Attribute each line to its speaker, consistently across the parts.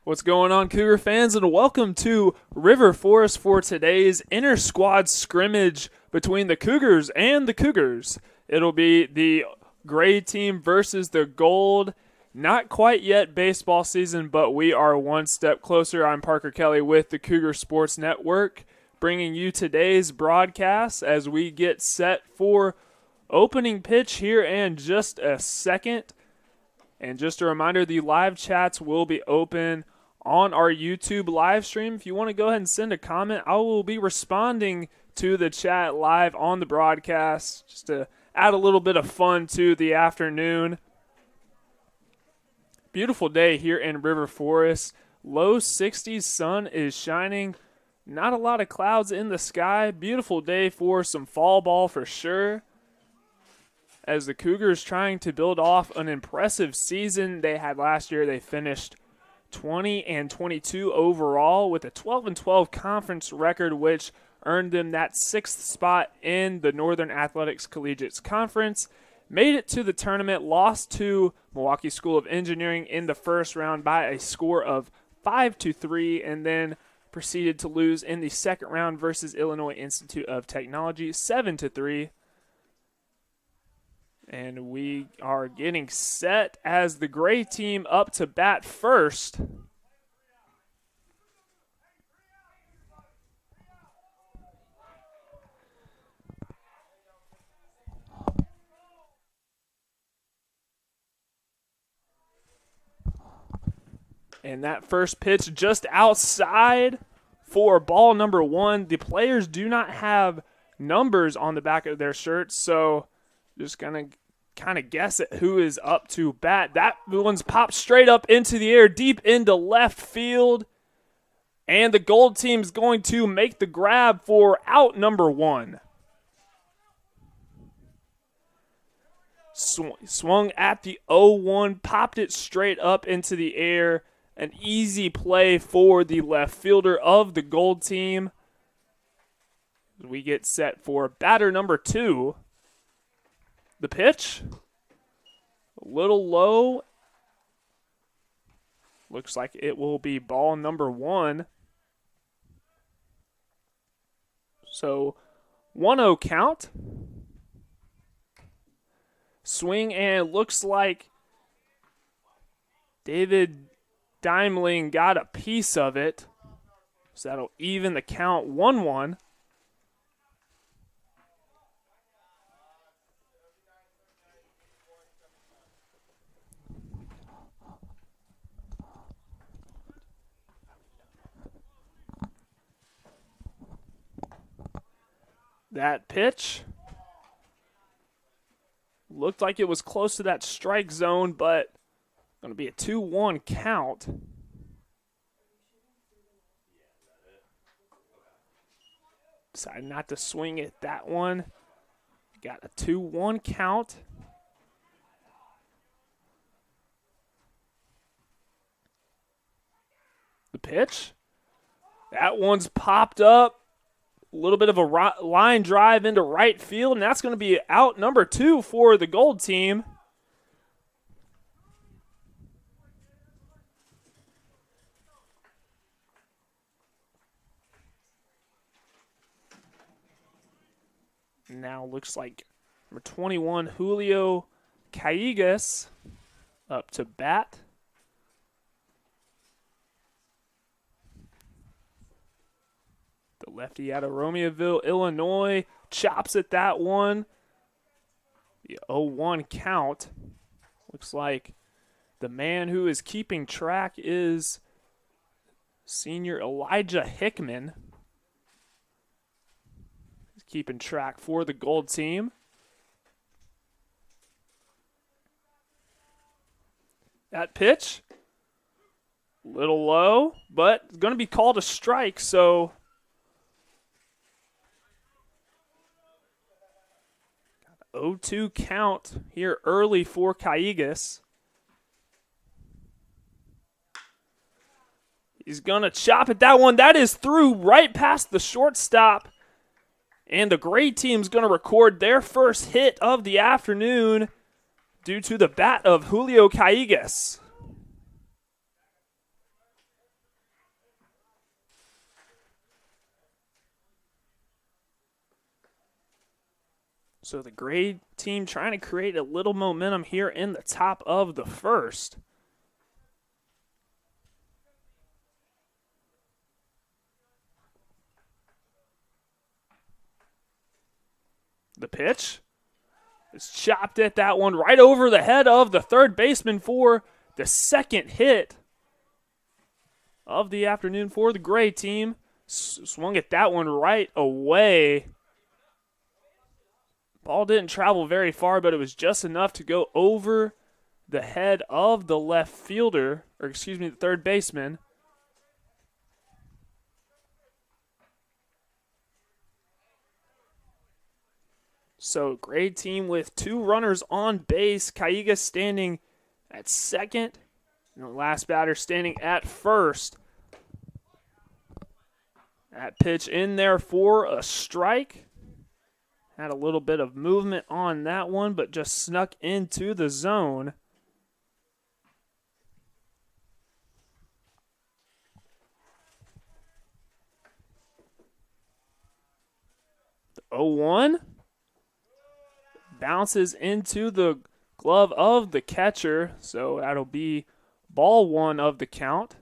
Speaker 1: What's going on, Cougar fans, and welcome to River Forest for today's inter-squad scrimmage between the Cougars and the Cougars. It'll be the gray team versus the gold. Not quite yet baseball season, but we are one step closer. I'm Parker Kelly with the Cougar Sports Network, bringing you today's broadcast as we get set for opening pitch here in just a second. And just a reminder, the live chats will be open on our YouTube live stream. If you want to go ahead and send a comment, I will be responding to the chat live on the broadcast just to add a little bit of fun to the afternoon. Beautiful day here in River Forest. Low 60s, sun is shining. Not a lot of clouds in the sky. Beautiful day for some fall ball for sure. As the Cougars trying to build off an impressive season they had last year. They finished 20-22 overall with a 12-12 conference record, which earned them that 6th spot in the Northern Athletics Collegiate Conference. Made it to the tournament, lost to Milwaukee School of Engineering in the first round by a score of 5-3, and then proceeded to lose in the second round versus Illinois Institute of Technology 7-3. And we are getting set as the gray team up to bat first. And that first pitch just outside for ball number one. The players do not have numbers on the back of their shirts, so just going to kind of guess at who is up to bat. That one's popped straight up into the air, deep into left field. And the gold team's going to make the grab for out number one. Swung at the 0-1, popped it straight up into the air. An easy play for the left fielder of the gold team. We get set for batter number two. The pitch, a little low. Looks like it will be ball number one. So 1-0 count. Swing, and looks like David Daimling got a piece of it. So that'll even the count 1-1. That pitch looked like it was close to that strike zone, but going to be a 2-1 count. Decided not to swing at that one. Got a 2-1 count. The pitch. That one's popped up. A little bit of a line drive into right field, and that's going to be out number two for the gold team. Now looks like number 21, Julio Callejas, up to bat. The lefty out of Romeoville, Illinois, chops at that one. The 0-1 count. Looks like the man who is keeping track is senior Elijah Hickman. He's keeping track for the gold team. That pitch, a little low, but it's going to be called a strike, so 0-2 count here early for Callejas. He's going to chop at that one. That is through right past the shortstop. And the gray team's going to record their first hit of the afternoon due to the bat of Julio Callejas. So the Gray team trying to create a little momentum here in the top of the first. The pitch is chopped at that one right over the head of the third baseman for the second hit of the afternoon for the Gray team. Swung at that one right away. Ball didn't travel very far, but it was just enough to go over the head of the left fielder, or excuse me, the third baseman. So, Gray team with 2 runners on base. Cayuga standing at second, and the last batter standing at first. That pitch in there for a strike. Had a little bit of movement on that one, but just snuck into the zone. The 0-1 bounces into the glove of the catcher, so that'll be ball 1 of the count.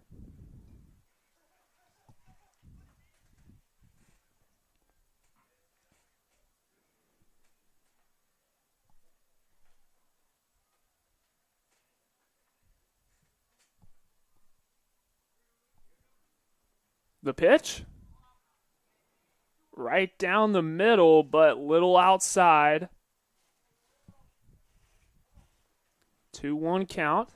Speaker 1: The pitch, right down the middle, but little outside. 2-1 count.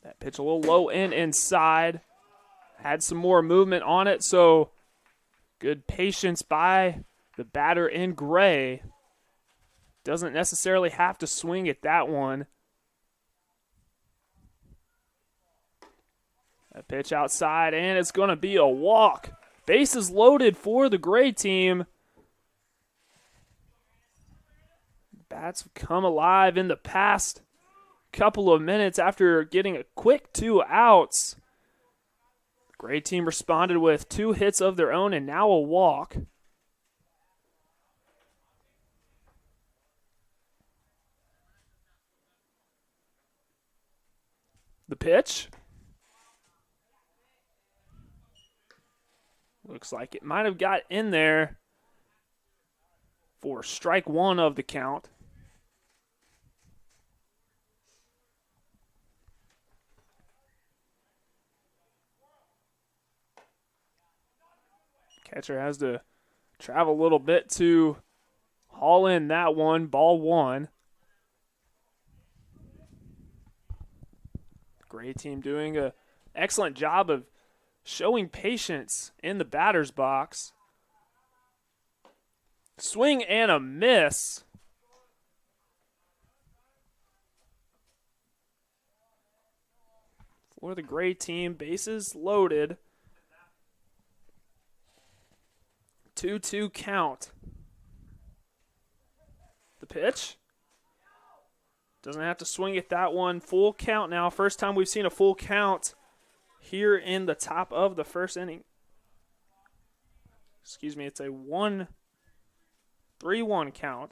Speaker 1: That pitch a little low and inside. Had some more movement on it, so good patience by the batter in Gray. Doesn't necessarily have to swing at that one. A pitch outside, and it's going to be a walk. Bases loaded for the Gray team. Bats have come alive in the past couple of minutes after getting a quick 2 outs. The Gray team responded with 2 hits of their own and now a walk. The pitch. Looks like it might have got in there for strike 1 of the count. Catcher has to travel a little bit to haul in that one, ball 1. Gray team doing an excellent job of showing patience in the batter's box. Swing and a miss. For the Gray team, bases loaded. 2-2 count. The pitch. Doesn't have to swing at that one. Full count now. First time we've seen a full count here in the top of the first inning. Excuse me, it's a 3-1 count.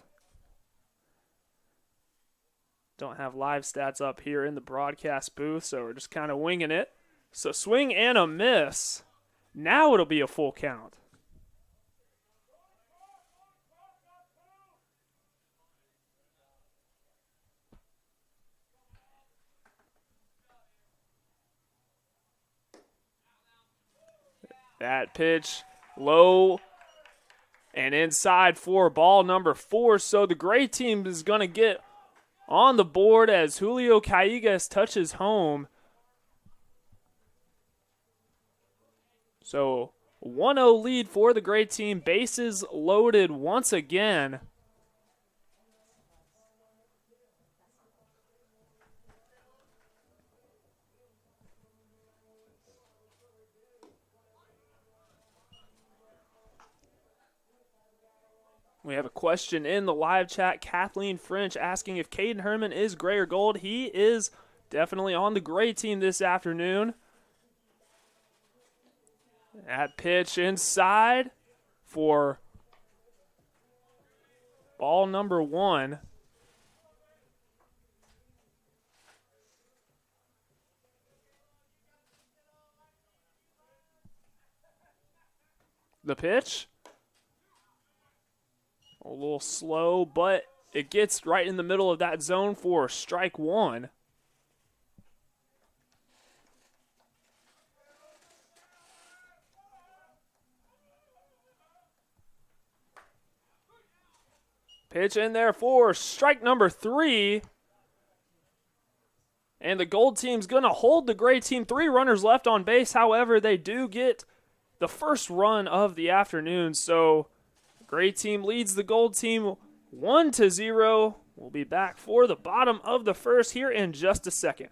Speaker 1: Don't have live stats up here in the broadcast booth, so we're just kind of winging it. So swing and a miss. Now it'll be a full count. That pitch low and inside for ball number 4. So the Gray team is going to get on the board as Julio Callejas touches home. So 1-0 lead for the Gray team. Bases loaded once again. We have a question in the live chat. Kathleen French asking if Caden Herman is gray or gold. He is definitely on the gray team this afternoon. That pitch inside for ball number 1. The pitch, a little slow, but it gets right in the middle of that zone for strike 1. Pitch in there for strike number 3. And the gold team's going to hold the gray team. 3 runners left on base. However, they do get the first run of the afternoon. So gray team leads the gold team 1-0. We'll be back for the bottom of the first here in just a second.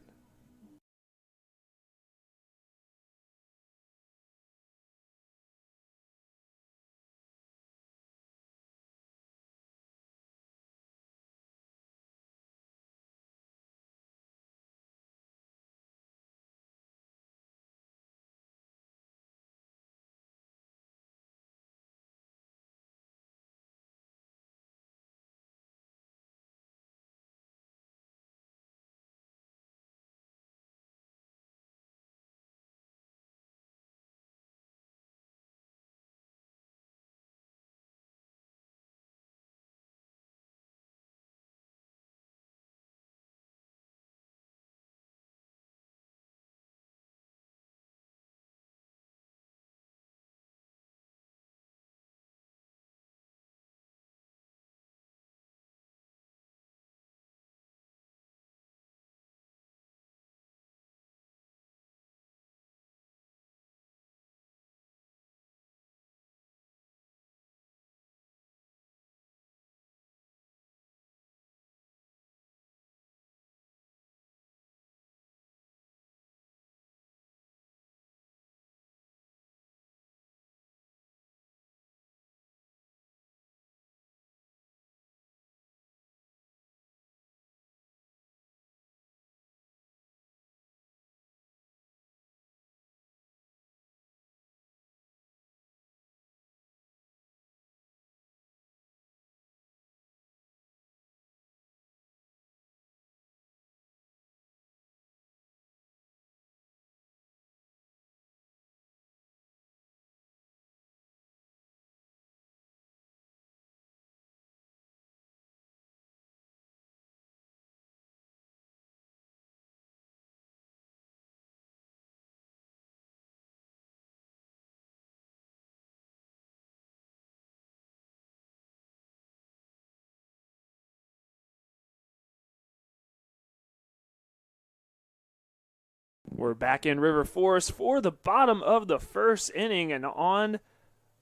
Speaker 1: We're back in River Forest for the bottom of the first inning, and on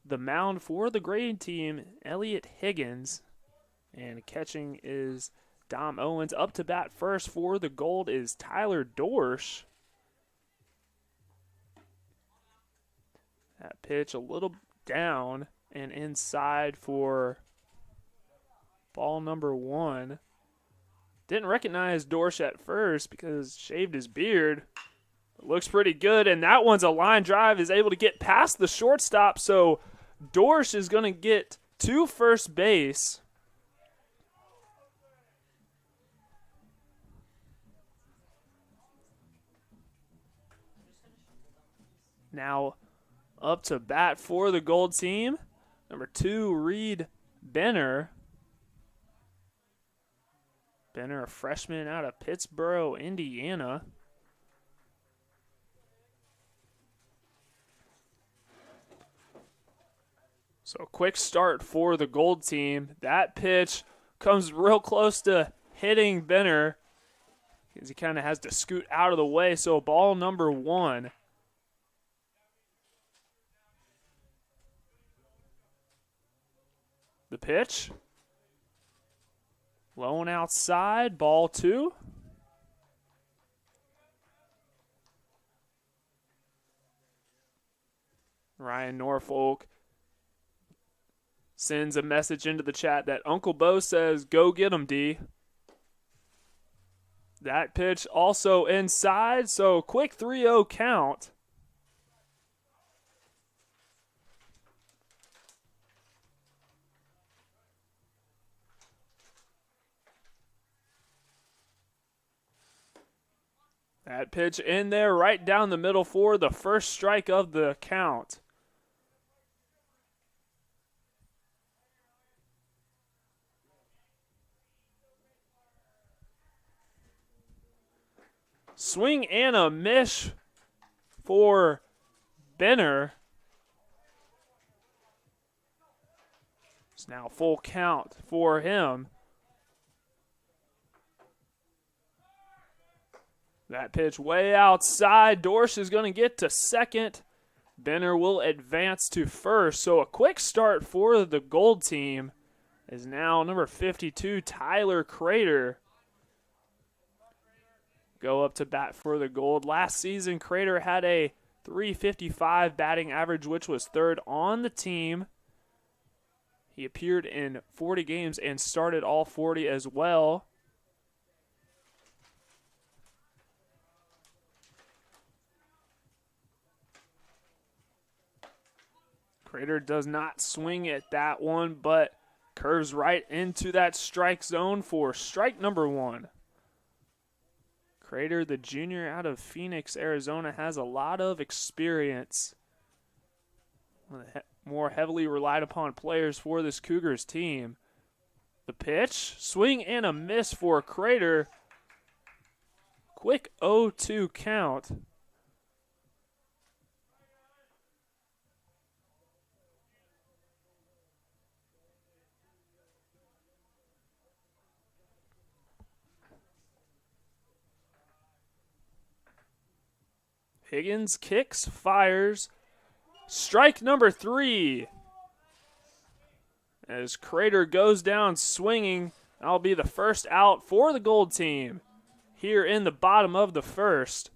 Speaker 1: the mound for the gray team, Elliot Higgins. And catching is Dom Owens. Up to bat first for the gold is Tyler Dorsch. That pitch a little down and inside for ball number 1. Didn't recognize Dorsch at first because shaved his beard. Looks pretty good, and that one's a line drive, is able to get past the shortstop, so Dorsch is going to get to first base. Now up to bat for the gold team, number 2, Reed Benner. Benner, a freshman out of Pittsboro, Indiana. So quick start for the gold team. That pitch comes real close to hitting Benner because he kind of has to scoot out of the way. So ball number 1. The pitch. Low and outside, ball 2. Ryan Norfolk sends a message into the chat that Uncle Bo says, "Go get him, D." That pitch also inside, so quick 3-0 count. That pitch in there right down the middle for the first strike of the count. Swing and a miss for Benner. It's now full count for him. That pitch way outside. Dorsch is going to get to second. Benner will advance to first. So a quick start for the Gold team is now number 52, Tyler Crater. Go up to bat for the Gold. Last season, Crater had a .355 batting average, which was third on the team. He appeared in 40 games and started all 40 as well. Crater does not swing at that one, but curves right into that strike zone for strike number one. Crater, the junior out of Phoenix, Arizona, has a lot of experience. One of the more heavily relied upon players for this Cougars team. The pitch, swing and a miss for Crater. Quick 0-2 count. Higgins kicks, fires. Strike number 3. As Crater goes down swinging, that'll be the first out for the Gold team here in the bottom of the first.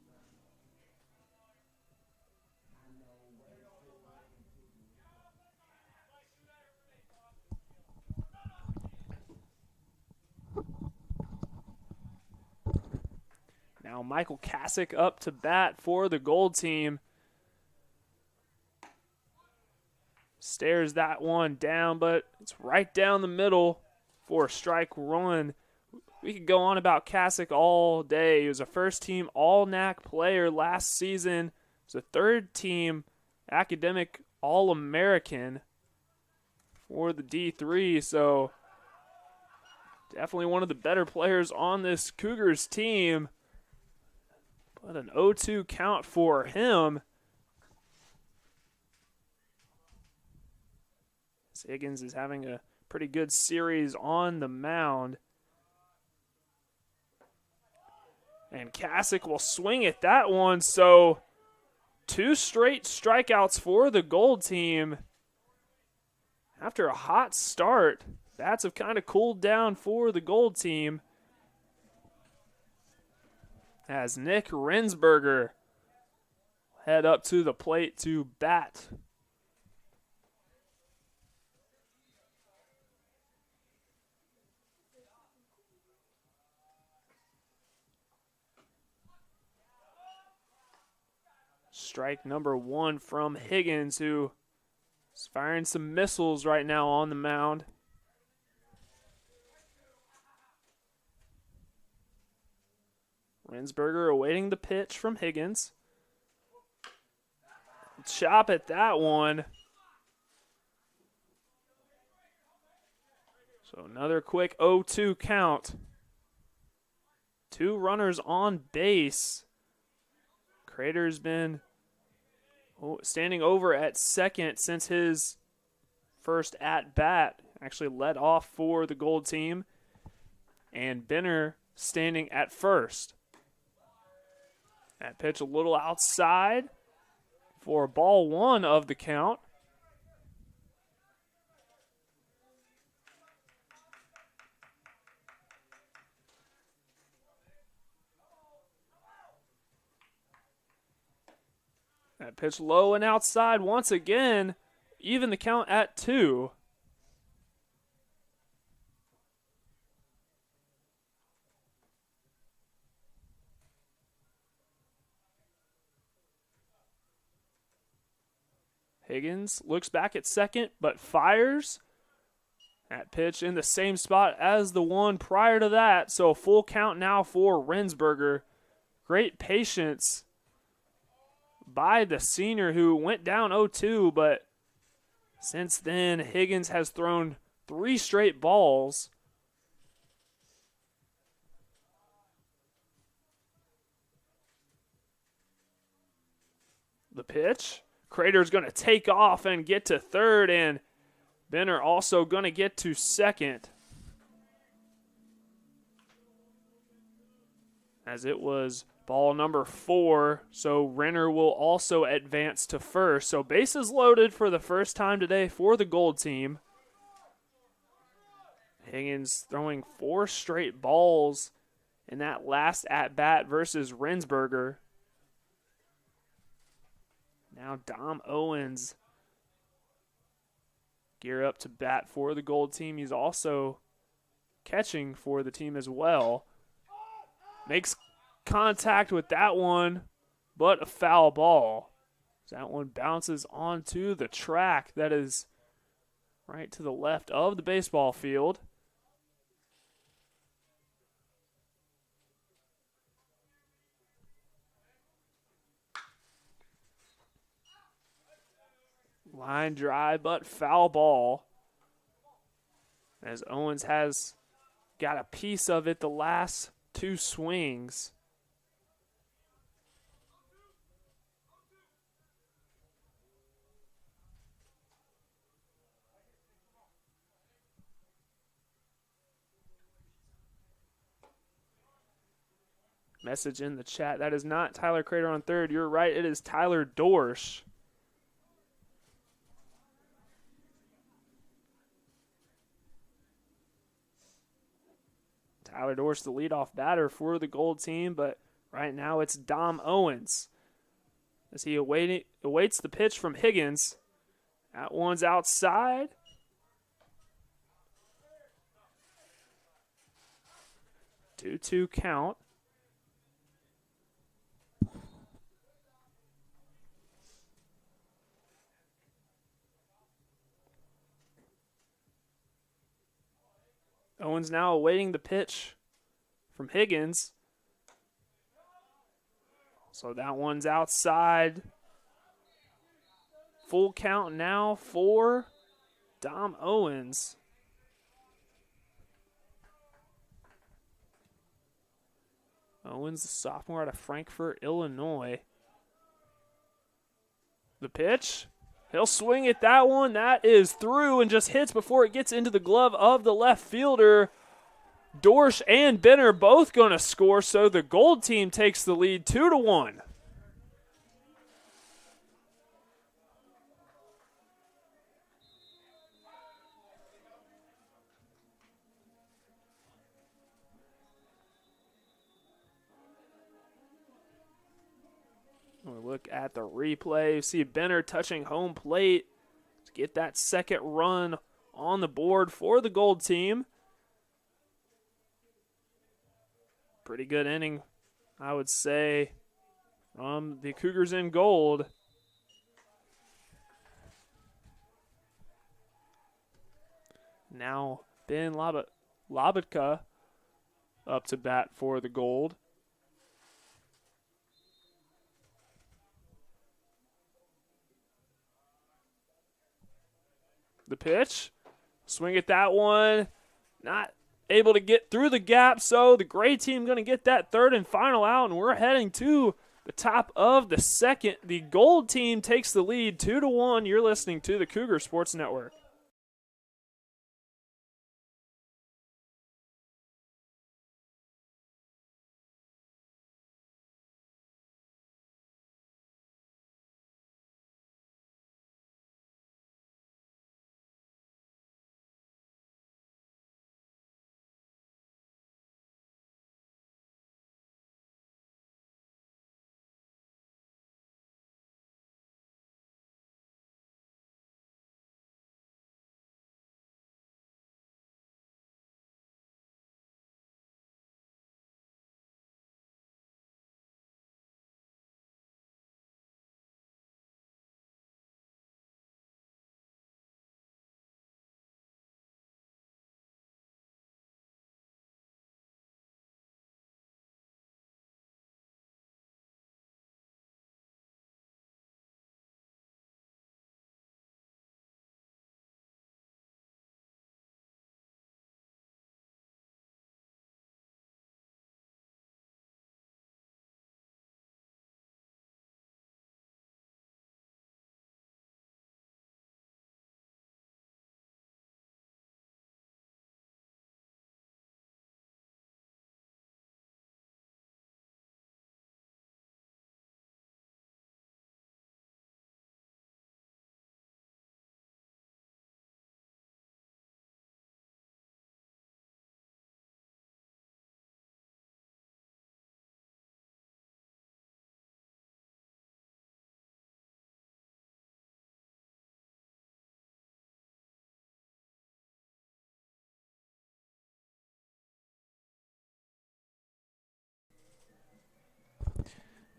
Speaker 1: Now Michael Kasich up to bat for the Gold team. Stares that one down, but it's right down the middle for a strike one. We could go on about Kasich all day. He was a first-team All-NAC player last season. He was a third-team academic All-American for the D3, so definitely one of the better players on this Cougars team. But an 0-2 count for him. Higgins is having a pretty good series on the mound. And Kasich will swing at that one. So 2 straight strikeouts for the Gold team. After a hot start, bats have kind of cooled down for the Gold team. As Nick Rensberger head up to the plate to bat. Strike number 1 from Higgins, who is firing some missiles right now on the mound. Rensberger awaiting the pitch from Higgins. Chop at that one. So another quick 0-2 count. 2 runners on base. Crater's been standing over at second since his first at-bat. Actually led off for the Gold team. And Benner standing at first. That pitch a little outside for ball 1 of the count. That pitch low and outside once again, even the count at 2. Higgins looks back at second, but fires. That pitch in the same spot as the one prior to that. So a full count now for Rensberger. Great patience by the senior who went down 0-2, but since then Higgins has thrown 3 straight balls. The pitch. Crater's going to take off and get to third, and Benner also going to get to second. As it was ball number 4, so Renner will also advance to first. So bases loaded for the first time today for the Gold team. Higgins throwing 4 straight balls in that last at-bat versus Rensberger. Now Dom Owens gear up to bat for the Gold team. He's also catching for the team as well. Makes contact with that one, but a foul ball. That one bounces onto the track that is right to the left of the baseball field. Line drive, but foul ball. As Owens has got a piece of it the last 2 swings. Message in the chat. That is not Tyler Crater on third. You're right. It is Tyler Dorsch. Tyler Dorsch, the leadoff batter for the Gold team, but right now it's Dom Owens as he awaits the pitch from Higgins. That one's outside. Two count. Owens now awaiting the pitch from Higgins. So that one's outside. Full count now for Dom Owens. Owens, the sophomore out of Frankfort, Illinois. The pitch. He'll swing at that one. That is through and just hits before it gets into the glove of the left fielder. Dorsch and Benner both going to score, so the Gold team takes the lead 2-1. We look at the replay. See Benner touching home plate to get that second run on the board for the Gold team. Pretty good inning, I would say, from the Cougars in gold. Now Ben Labatka up to bat for the Gold. The pitch. Swing at that one. Not able to get through the gap, so the gray team going to get that third and final out, and we're heading to the top of the second. The Gold team takes the lead 2-1. You're listening to the Cougar Sports Network.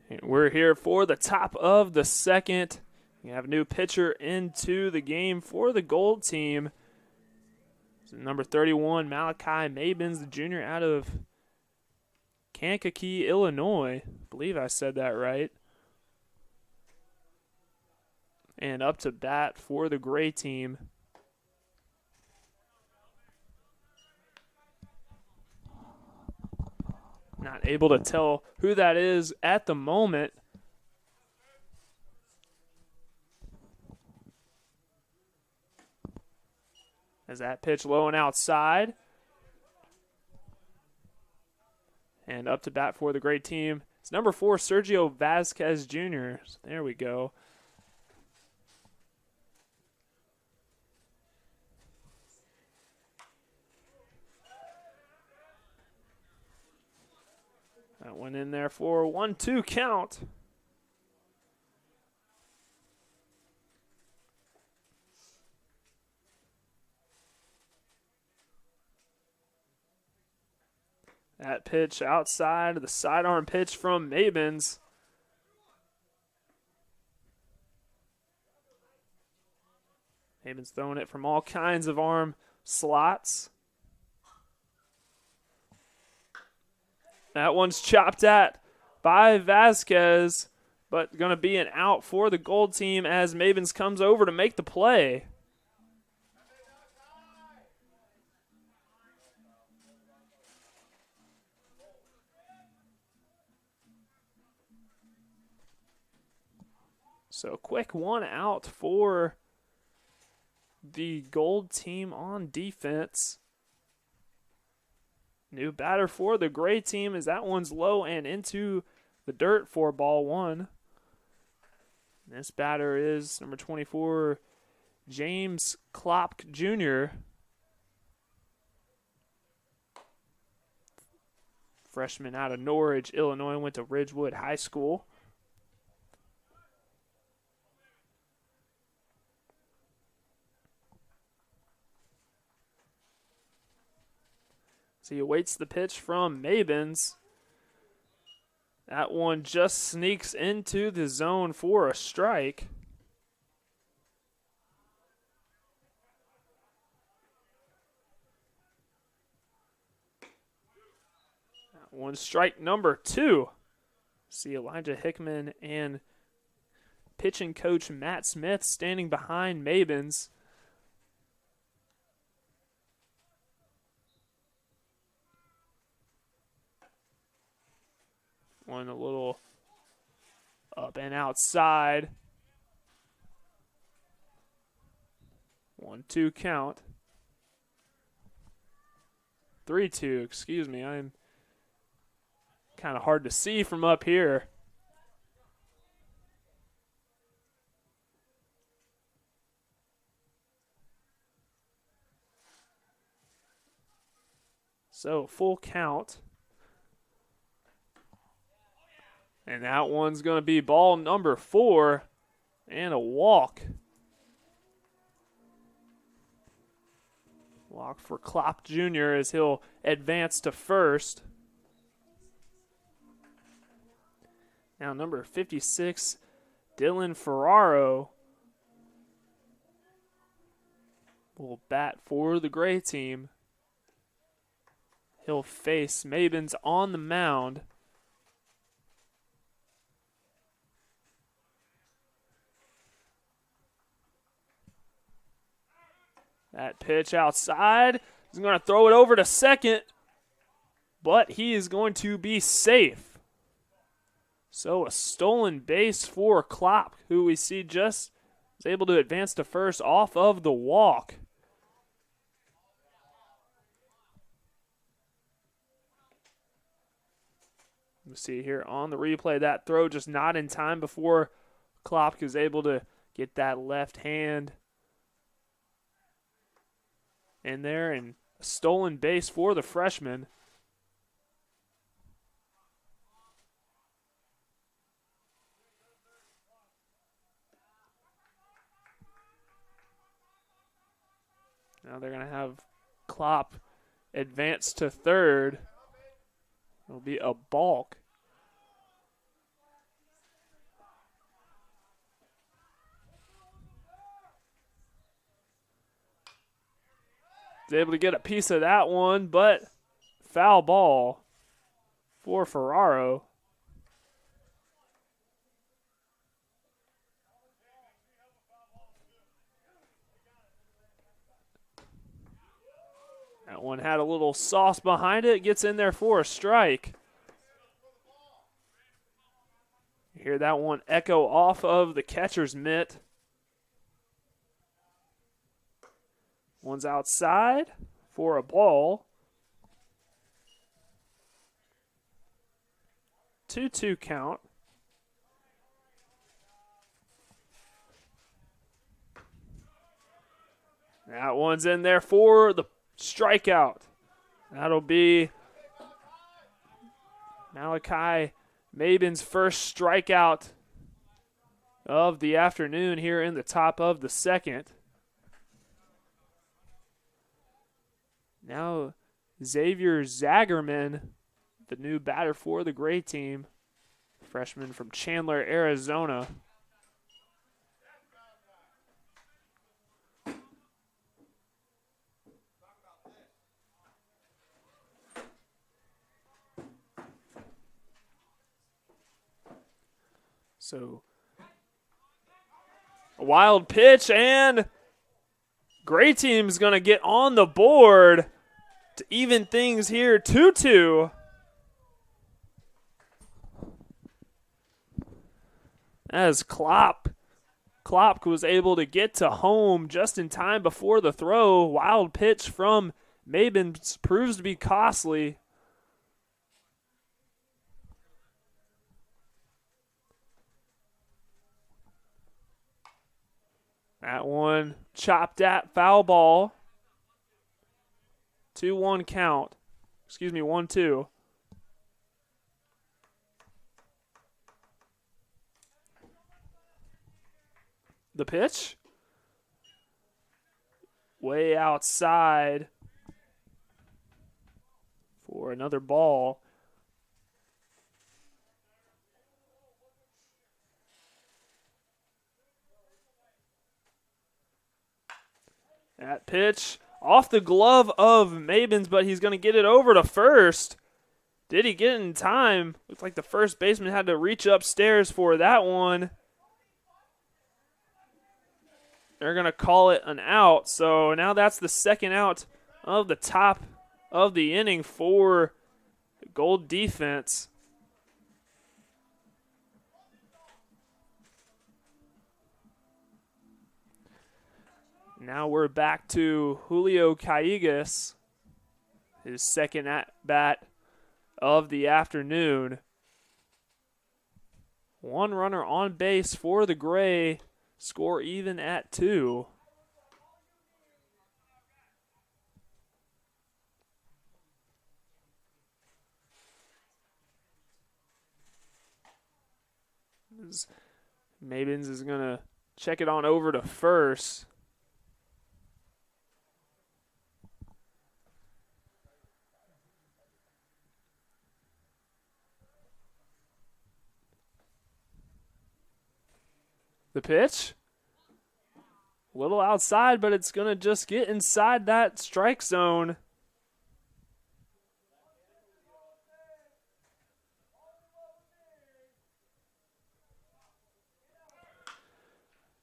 Speaker 1: And we're here for the top of the second. We have a new pitcher into the game for the gold team. Number 31, Malachi Mabins, the junior out of Kankakee, Illinois. I believe I said that right. And up to bat for the gray team. Not able to tell who that is at the moment. As that pitch low and outside. And up to bat for the great team. It's number 4, Sergio Vasquez Jr. So there we go. That went in there for a 1-2 count. That pitch outside, the sidearm pitch from Mabins. Mabins throwing it from all kinds of arm slots. That one's chopped at by Vasquez, but going to be an out for the gold team as Mabins comes over to make the play. So quick 1 out for the gold team on defense. New batter for the gray team as that one's low and into the dirt for ball 1. This batter is number 24, James Klopk Jr. Freshman out of Norwich, Illinois, went to Ridgewood High School. So he awaits the pitch from Mabins. That one just sneaks into the zone for a strike. That one's strike number 2. See Elijah Hickman and pitching coach Matt Smith standing behind Mabins. One a little up and outside. 1-2 count. 3-2, excuse me. I'm kind of hard to see from up here. So full count. And that one's going to be ball number 4 and a walk. Walk for Klopp Jr. as he'll advance to first. Now number 56, Dylan Ferraro will bat for the gray team. He'll face Mabins on the mound. That pitch outside. He's going to throw it over to second, but he is going to be safe. So a stolen base for Klopp, who we see just is able to advance to first off of the walk. You see here on the replay that throw just not in time before Klopp is able to get that left hand in there, and a stolen base for the freshman. Now they're going to have Klopp advance to third. It'll be a balk. Was able to get a piece of that one, but foul ball for Ferraro. That one had a little sauce behind it. Gets in there for a strike. You hear that one echo off of the catcher's mitt. One's outside for a ball. 2-2 count. That one's in there for the strikeout. That'll be Malachi Mabin's first strikeout of the afternoon here in the top of the second. Now Xavier Zagerman, the new batter for the Gray team, freshman from Chandler, Arizona. So, a wild pitch, and Gray team's going to get on the board to even things here, 2-2. As Klopp was able to get to home just in time before the throw. Wild pitch from Mabin proves to be costly. That one chopped at, foul ball. 2-1 count. 1-2. The pitch. Way outside for another ball. That pitch off the glove of Mabins, but he's going to get it over to first. Did he get it in time? Looks like the first baseman had to reach upstairs for that one. They're going to call it an out. So now that's the second out of the top of the inning for the Gold defense. Now we're back to Julio Callegas, his second at-bat of the afternoon. One runner on base for the Gray. Score even at 2. Mabins is going to check it on over to first. The pitch, a little outside, but it's going to just get inside that strike zone.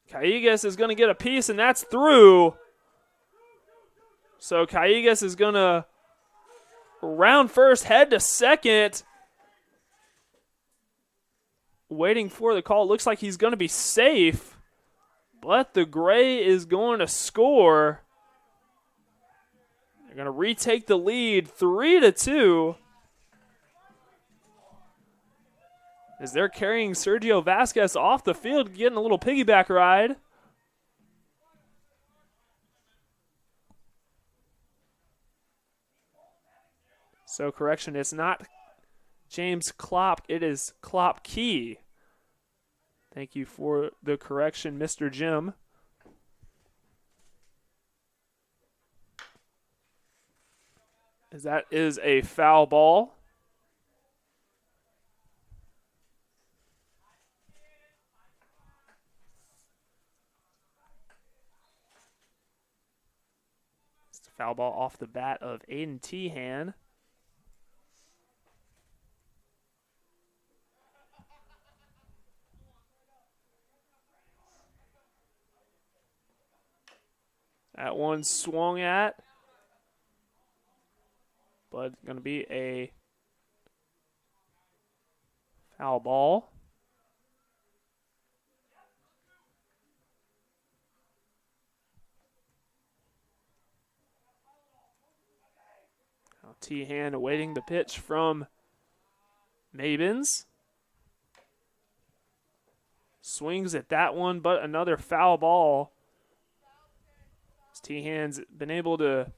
Speaker 1: Callegas is going to get a piece, and that's through. So Callegas is going to round first, head to second. Waiting for the call. It looks like he's going to be safe, but the Gray is going to score. They're going to retake the lead 3-2 as they're carrying Sergio Vasquez off the field, getting a little piggyback ride. So correction, it's not James Klopp, it is Klopp Key. Thank you for the correction, Mr. Jim. As that is a foul ball. Foul ball off the bat of Aiden Tehan. That one swung at, but going to be a foul ball. Now Tehan awaiting the pitch from Mabins. Swings at that one, but another foul ball. Tehan's been able to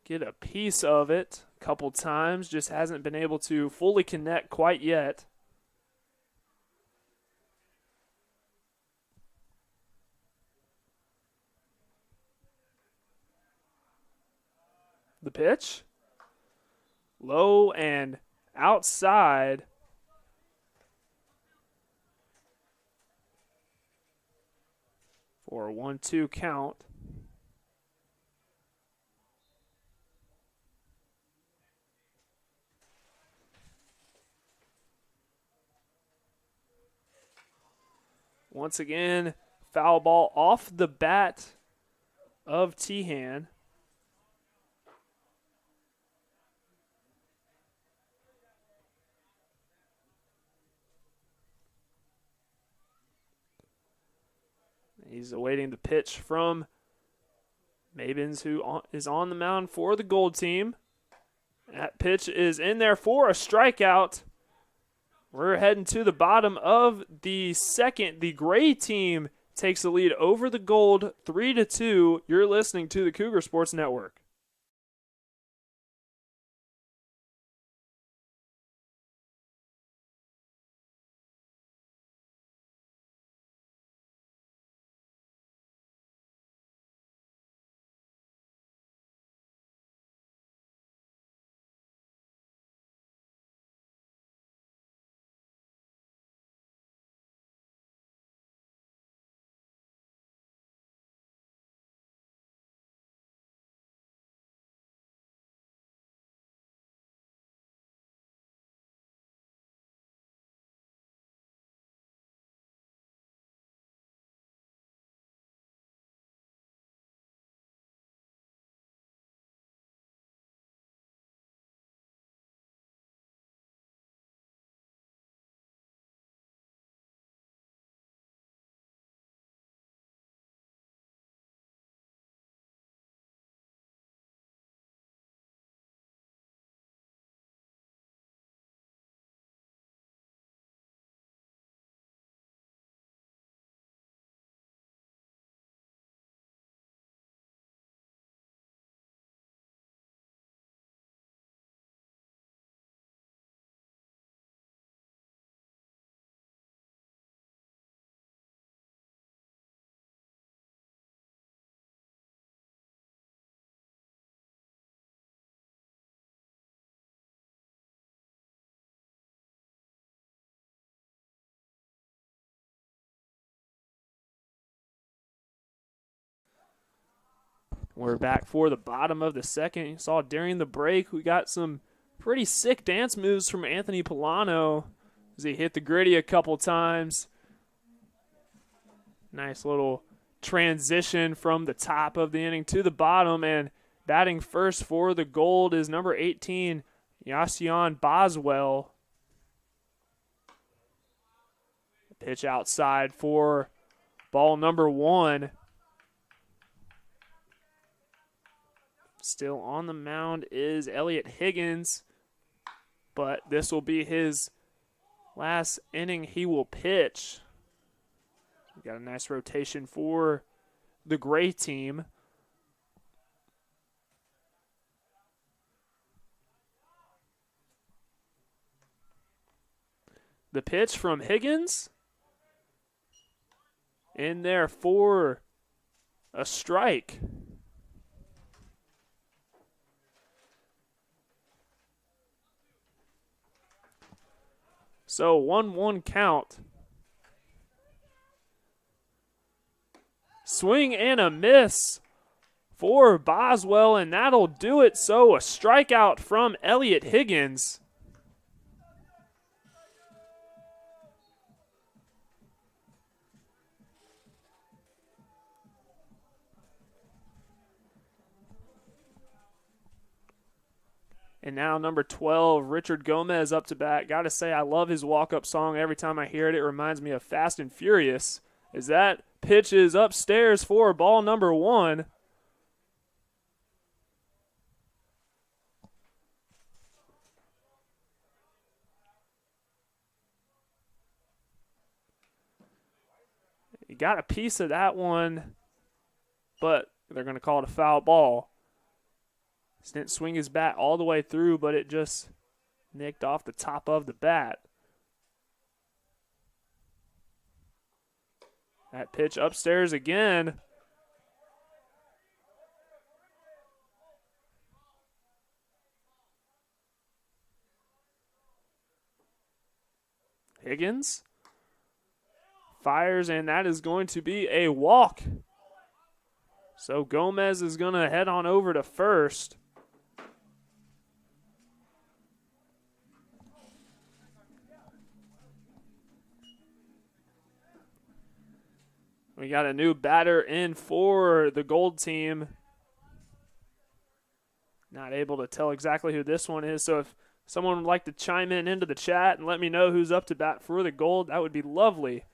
Speaker 1: get a piece of it a couple times, just hasn't been able to fully connect quite yet. The pitch, low and outside. For a 1-2 count. Once again, foul ball off the bat of Tehan. He's awaiting the pitch from Mabins, who is on the mound for the Gold team. That pitch is in there for a strikeout. We're heading to the bottom of the second. The Gray team takes the lead over the Gold 3-2. You're listening to the Cougar Sports Network. We're back for the bottom of the second. You saw during the break we got some pretty sick dance moves from Anthony Polano as he hit the gritty a couple times. Nice little transition from the top of the inning to the bottom, and batting first for the Gold is number 18, Yassian Boswell. Pitch outside for ball number 1. Still on the mound is Elliott Higgins, but this will be his last inning he will pitch. We got a nice rotation for the Gray team. The pitch from Higgins in there for a strike. So 1-1 count. Swing and a miss for Boswell, and that'll do it. So a strikeout from Elliott Higgins. And now number 12, Richard Gomez up to bat. Got to say, I love his walk-up song. Every time I hear it, it reminds me of Fast and Furious. As that pitch is upstairs for ball number 1. He got a piece of that one, but they're going to call it a foul ball. He didn't swing his bat all the way through, but it just nicked off the top of the bat. That pitch upstairs again. Higgins fires, and that is going to be a walk. So Gomez is going to head on over to first. We got a new batter in for the Gold team. Not able to tell exactly who this one is, so if someone would like to chime in into the chat and let me know who's up to bat for the Gold, that would be lovely.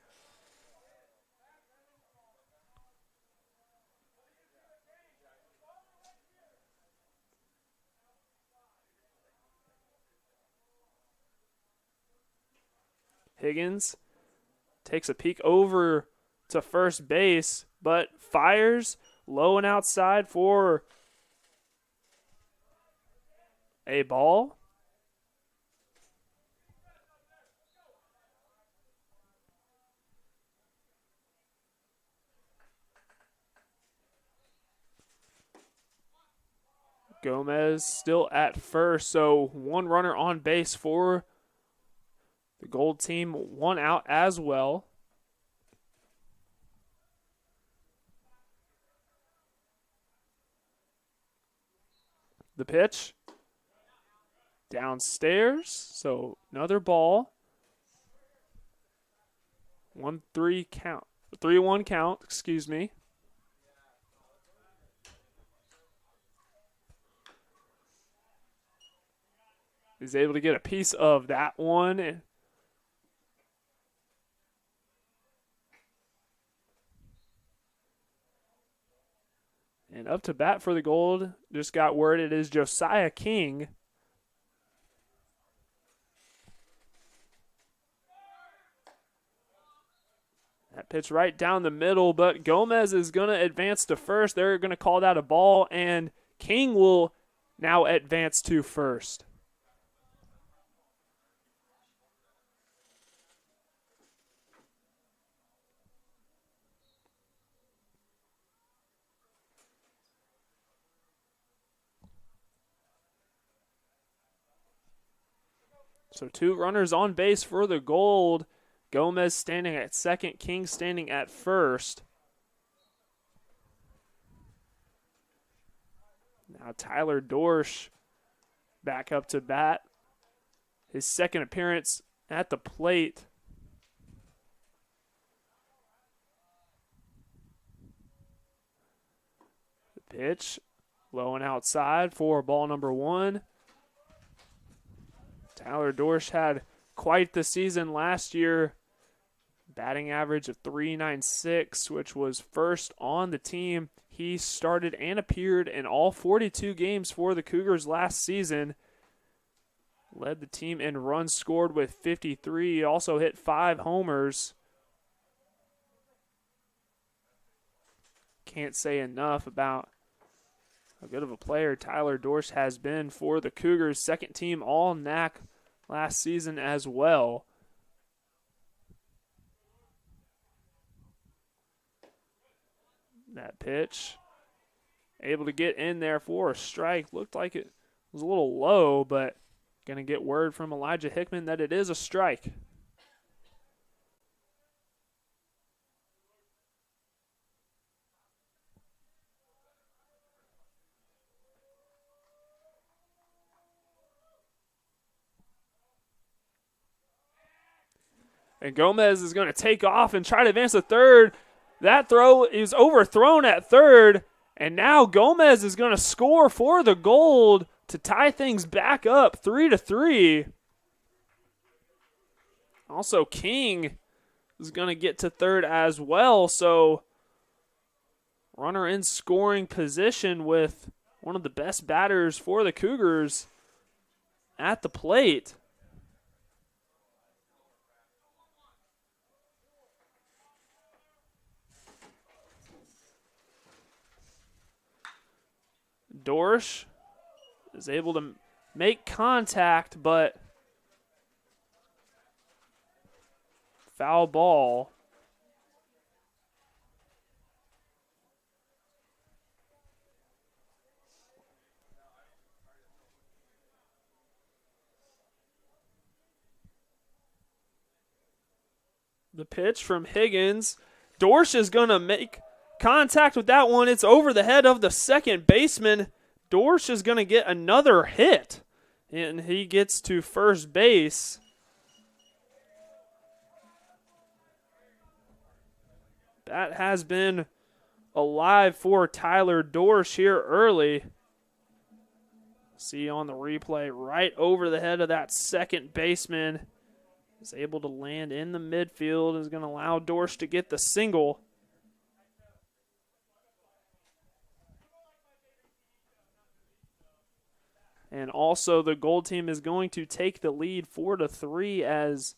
Speaker 1: Higgins takes a peek over to first base, but fires low and outside for a ball. Gomez still at first, so one runner on base for the Gold team, one out as well. The pitch downstairs, so another ball. 1-3 count. 3-1 count, excuse me. He's able to get a piece of that one. And up to bat for the Gold, just got word it is Josiah King. That pitch right down the middle, but Gomez is going to advance to first. They're going to call that a ball, and King will now advance to first. So two runners on base for the Gold. Gomez standing at second, King standing at first. Now Tyler Dorsch back up to bat. His second appearance at the plate. The pitch low and outside for ball number 1. Tyler Dorsch had quite the season last year. Batting average of .396, which was first on the team. He started and appeared in all 42 games for the Cougars last season. Led the team in runs scored with 53. He also hit 5 homers. Can't say enough about how good of a player Tyler Dorsch has been for the Cougars. Second team All-NAC last season as well. That pitch, able to get in there for a strike. Looked like it was a little low, but going to get word from Elijah Hickman that it is a strike. And Gomez is going to take off and try to advance to third. That throw is overthrown at third. And now Gomez is going to score for the Gold to tie things back up 3-3. Also, King is going to get to third as well. So, runner in scoring position with one of the best batters for the Cougars at the plate. Dorsch is able to make contact, but foul ball. The pitch from Higgins. Dorsch is going to make contact with that one. It's over the head of the second baseman. Dorsch is going to get another hit, and he gets to first base. That has been alive for Tyler Dorsch here early. See on the replay, right over the head of that second baseman. Is able to land in the midfield, is going to allow Dorsch to get the single. And also the Gold team is going to take the lead 4-3 as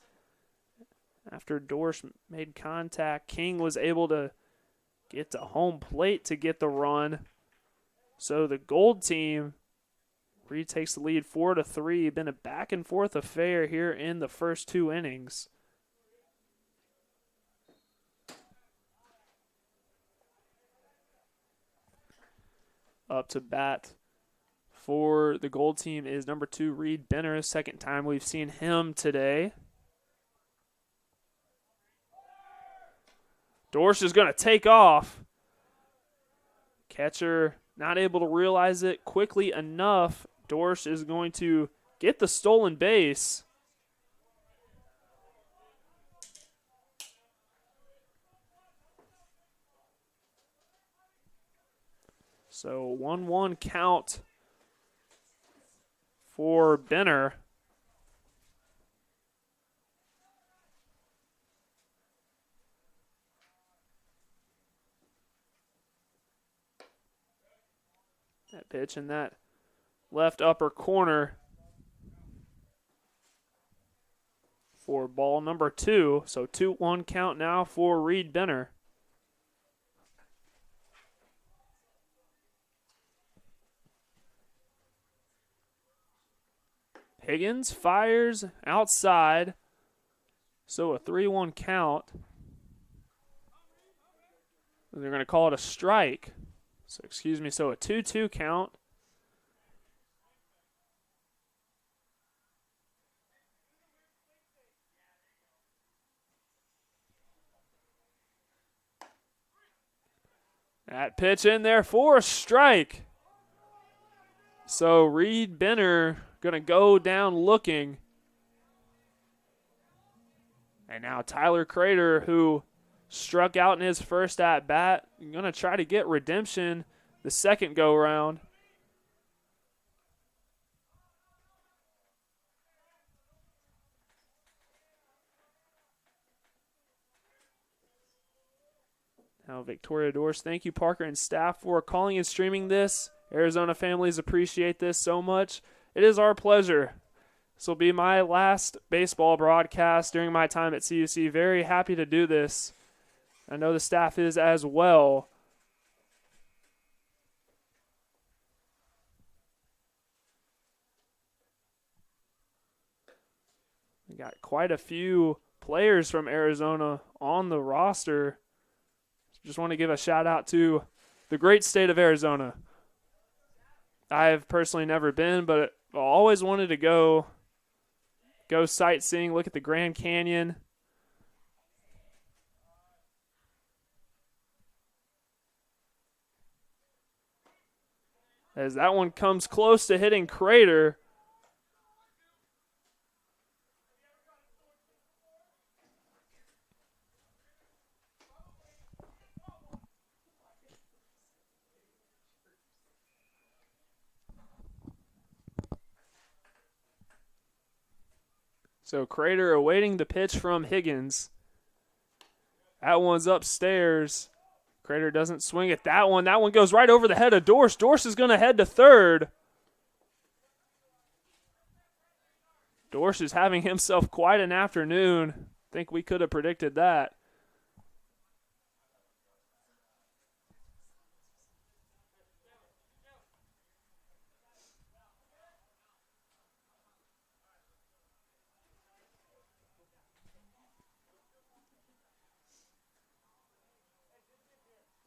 Speaker 1: after Dorsch made contact, King was able to get to home plate to get the run. So the Gold team retakes the lead 4-3. Been a back and forth affair here in the first two innings. Up to bat for the Gold team is number 2, Reed Benner. Second time we've seen him today. Dorsch is going to take off. Catcher not able to realize it quickly enough. Dorsch is going to get the stolen base. So 1-1 count for Benner. That pitch in that left upper corner for ball number 2. So 2-1 count now for Reed Benner. Higgins fires outside. So a 3-1 count. They're going to call it a strike. So a 2-2 count. That pitch in there for a strike. So Reed Benner going to go down looking. And now Tyler Crater, who struck out in his first at-bat, going to try to get redemption the second go-round. Now Victoria Dorsch, thank you Parker and staff for calling and streaming this. Arizona families appreciate this so much. It is our pleasure. This will be my last baseball broadcast during my time at CUC. Very happy to do this. I know the staff is as well. We got quite a few players from Arizona on the roster. Just want to give a shout out to the great state of Arizona. I have personally never been, but I always wanted to go sightseeing, look at the Grand Canyon. As that one comes close to hitting Crater. So Crater awaiting the pitch from Higgins. That one's upstairs. Crater doesn't swing at that one. That one goes right over the head of Dorsch. Dorsch is going to head to third. Dorsch is having himself quite an afternoon. I think we could have predicted that.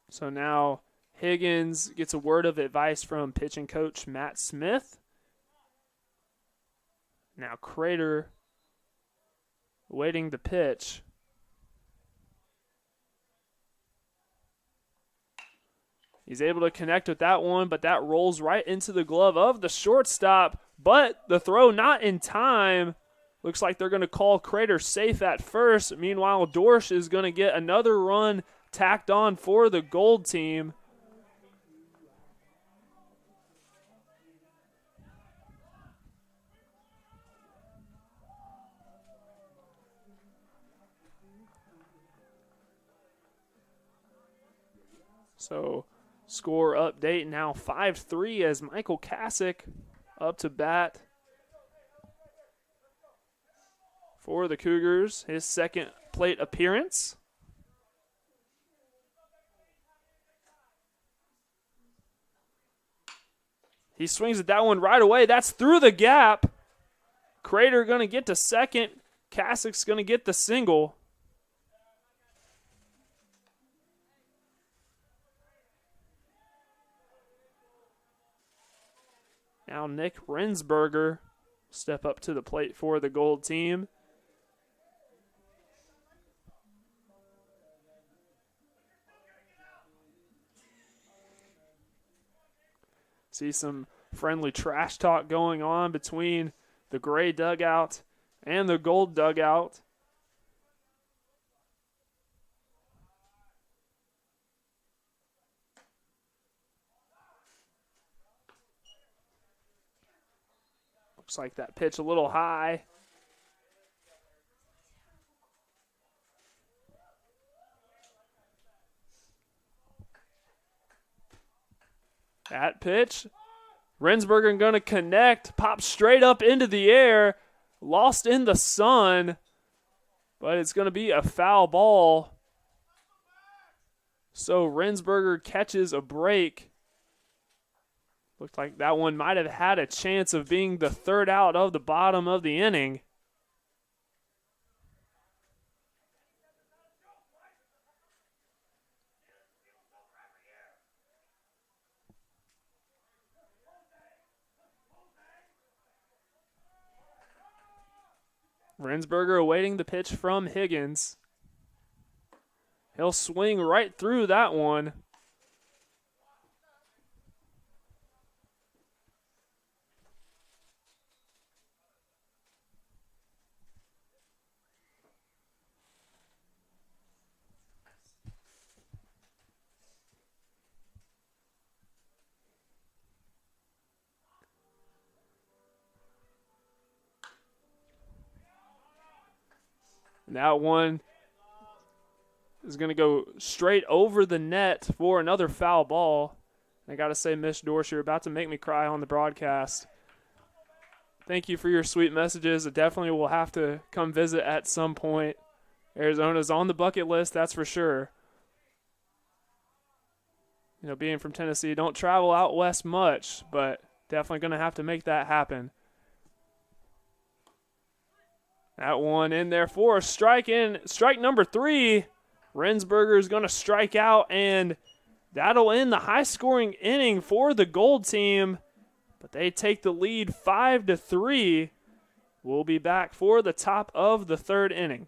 Speaker 1: So now Higgins gets a word of advice from pitching coach Matt Smith. Now Crater waiting the pitch. He's able to connect with that one, but that rolls right into the glove of the shortstop. But the throw not in time. Looks like they're going to call Crater safe at first. Meanwhile, Dorsch is going to get another run tacked on for the Gold team. So score update now 5-3 as Michael Kasich up to bat for the Cougars, his second plate appearance. He swings at that one right away. That's through the gap. Crater going to get to second. Kasich's going to get the single. Now Nick Rensberger step up to the plate for the Gold team. See some friendly trash talk going on between the gray dugout and the gold dugout. Looks like that pitch a little high. That pitch, Rensberger going to connect, pops straight up into the air, lost in the sun, but it's going to be a foul ball. So Rensberger catches a break. Looked like that one might have had a chance of being the third out of the bottom of the inning. Rensberger awaiting the pitch from Higgins. He'll swing right through that one. And that one is going to go straight over the net for another foul ball. I got to say, Miss Dorsch, you're about to make me cry on the broadcast. Thank you for your sweet messages. I definitely will have to come visit at some point. Arizona's on the bucket list, that's for sure. You know, being from Tennessee, don't travel out west much, but definitely going to have to make that happen. That one in there for a strike in. Strike number 3. Rensberger is going to strike out, and that'll end the high-scoring inning for the Gold team. But they take the lead 5-3. We'll be back for the top of the third inning.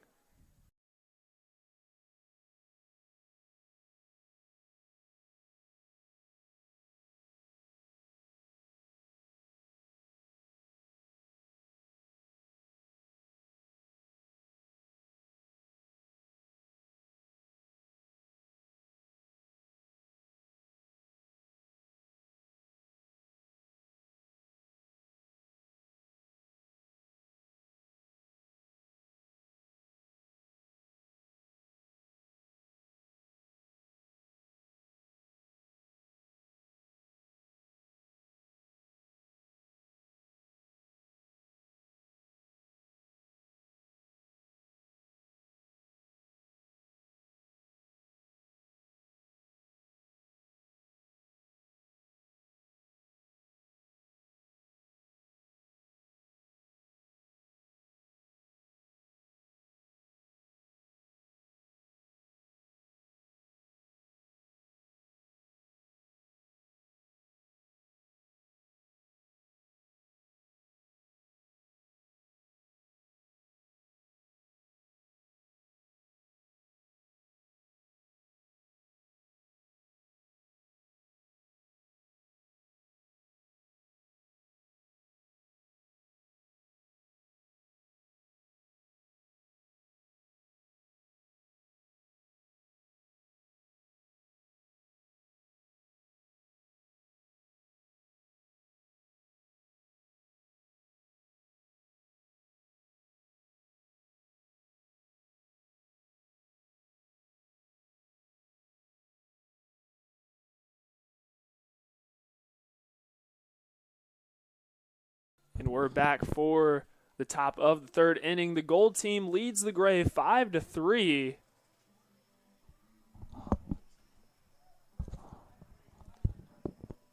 Speaker 1: And we're back for the top of the third inning. The gold team leads the gray 5-3.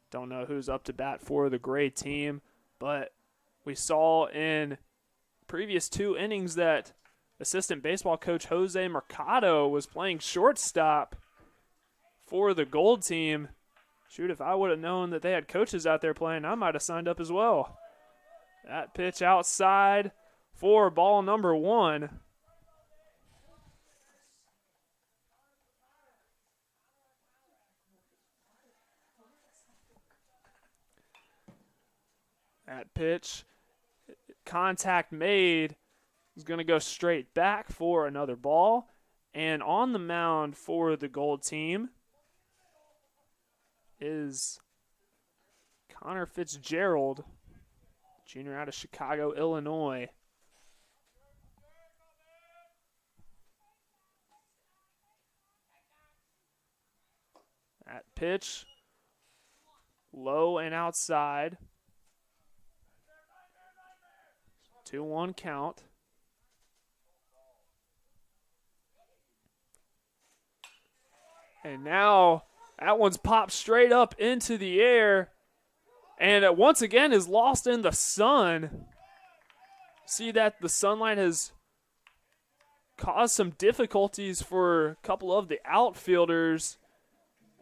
Speaker 1: Don't know who's up to bat for the gray team, but we saw in previous 2 innings that assistant baseball coach Jose Mercado was playing shortstop for the gold team. Shoot, if I would have known that they had coaches out there playing, I might have signed up as well. That pitch outside for ball number 1. That pitch, contact made, is going to go straight back for another ball. And on the mound for the gold team is Connor Fitzgerald, junior out of Chicago, Illinois. That pitch, low and outside. 2-1 count. And now that one's popped straight up into the air. And it once again is lost in the sun. See that the sunlight has caused some difficulties for a couple of the outfielders.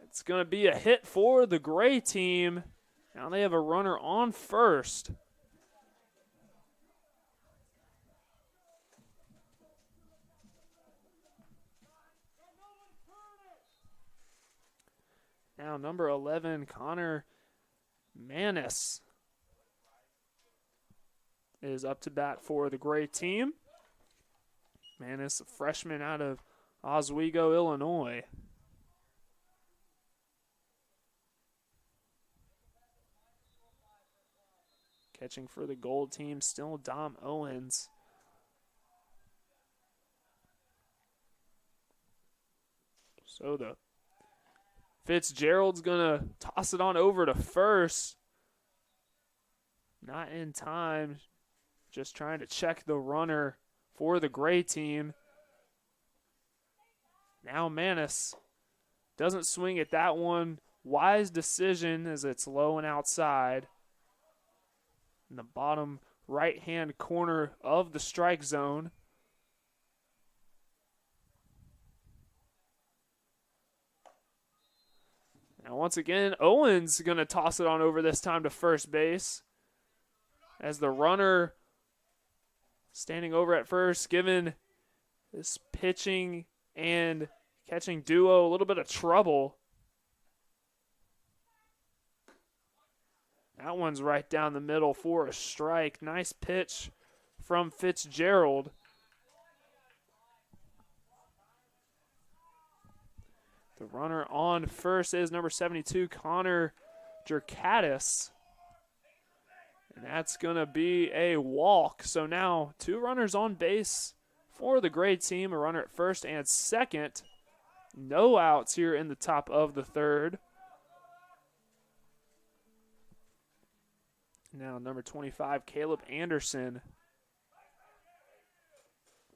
Speaker 1: It's going to be a hit for the gray team. Now they have a runner on first. Now number 11, Connor Manis, is up to bat for the gray team. Manis, a freshman out of Oswego, Illinois. Catching for the gold team, still Dom Owens. So the Fitzgerald's going to toss it on over to first. Not in time. Just trying to check the runner for the gray team. Now Manis doesn't swing at that one. Wise decision as it's low and outside. In the bottom right-hand corner of the strike zone. Now once again, Owens going to toss it on over this time to first base. As the runner standing over at first, giving this pitching and catching duo a little bit of trouble. That one's right down the middle for a strike. Nice pitch from Fitzgerald. The runner on first is number 72, Connor Jerkadis. And that's going to be a walk. So now 2 runners on base for the gray team, a runner at first and second. No outs here in the top of the third. Now number 25, Caleb Anderson.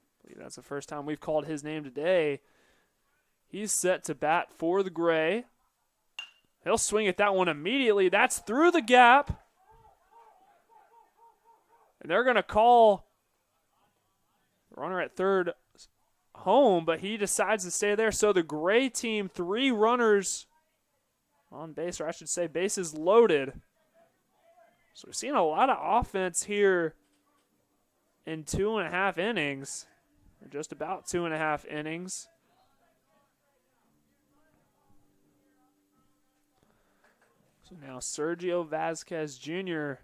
Speaker 1: I believe that's the first time we've called his name today. He's set to bat for the gray. He'll swing at that one immediately. That's through the gap. And they're going to call the runner at third home, but he decides to stay there. So the gray team, 3 runners on base, or I should say bases loaded. So we're seeing a lot of offense here in 2.5 innings, or just about 2.5 innings. So now Sergio Vasquez Jr.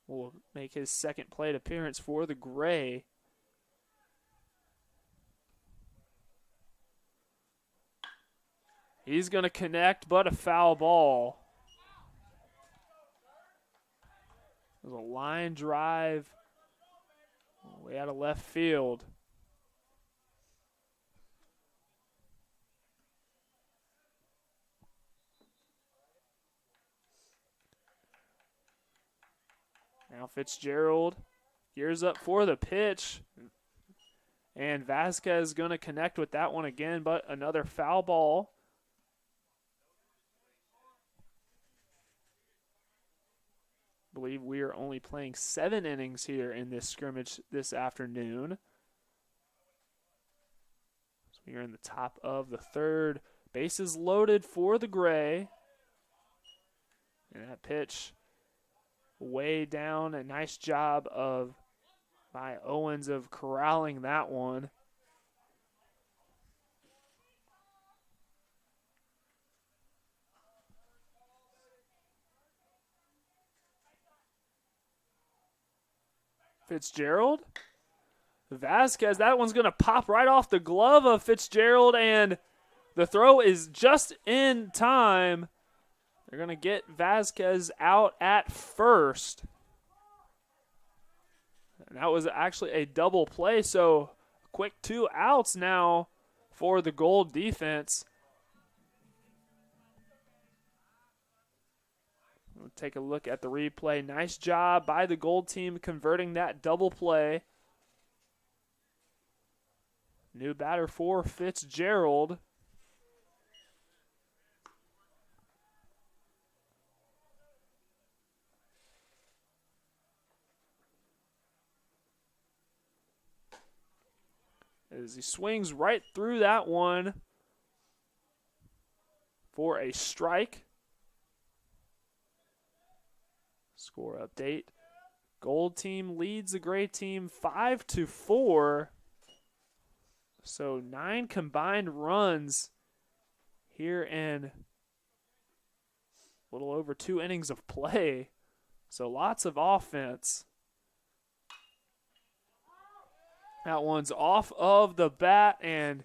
Speaker 1: will make his second plate appearance for the gray. He's going to connect, but a foul ball. There's a line drive way out of left field. Now Fitzgerald gears up for the pitch. And Vasquez going to connect with that one again, but another foul ball. I believe we are only playing 7 innings here in this scrimmage this afternoon. So we are in the top of the 3rd. Bases loaded for the Gray. And that pitch way down. A nice job by Owens of corralling that one. Fitzgerald. Vasquez, that one's going to pop right off the glove of Fitzgerald, and the throw is just in time. They're going to get Vasquez out at first. And that was actually a double play, so quick 2 outs now for the Gold defense. We'll take a look at the replay. Nice job by the Gold team converting that double play. New batter for Fitzgerald. As he swings right through that one for a strike. Score update. Gold team leads the Gray team 5-4. So 9 combined runs here in a little over 2 innings of play. So lots of offense. That one's off of the bat and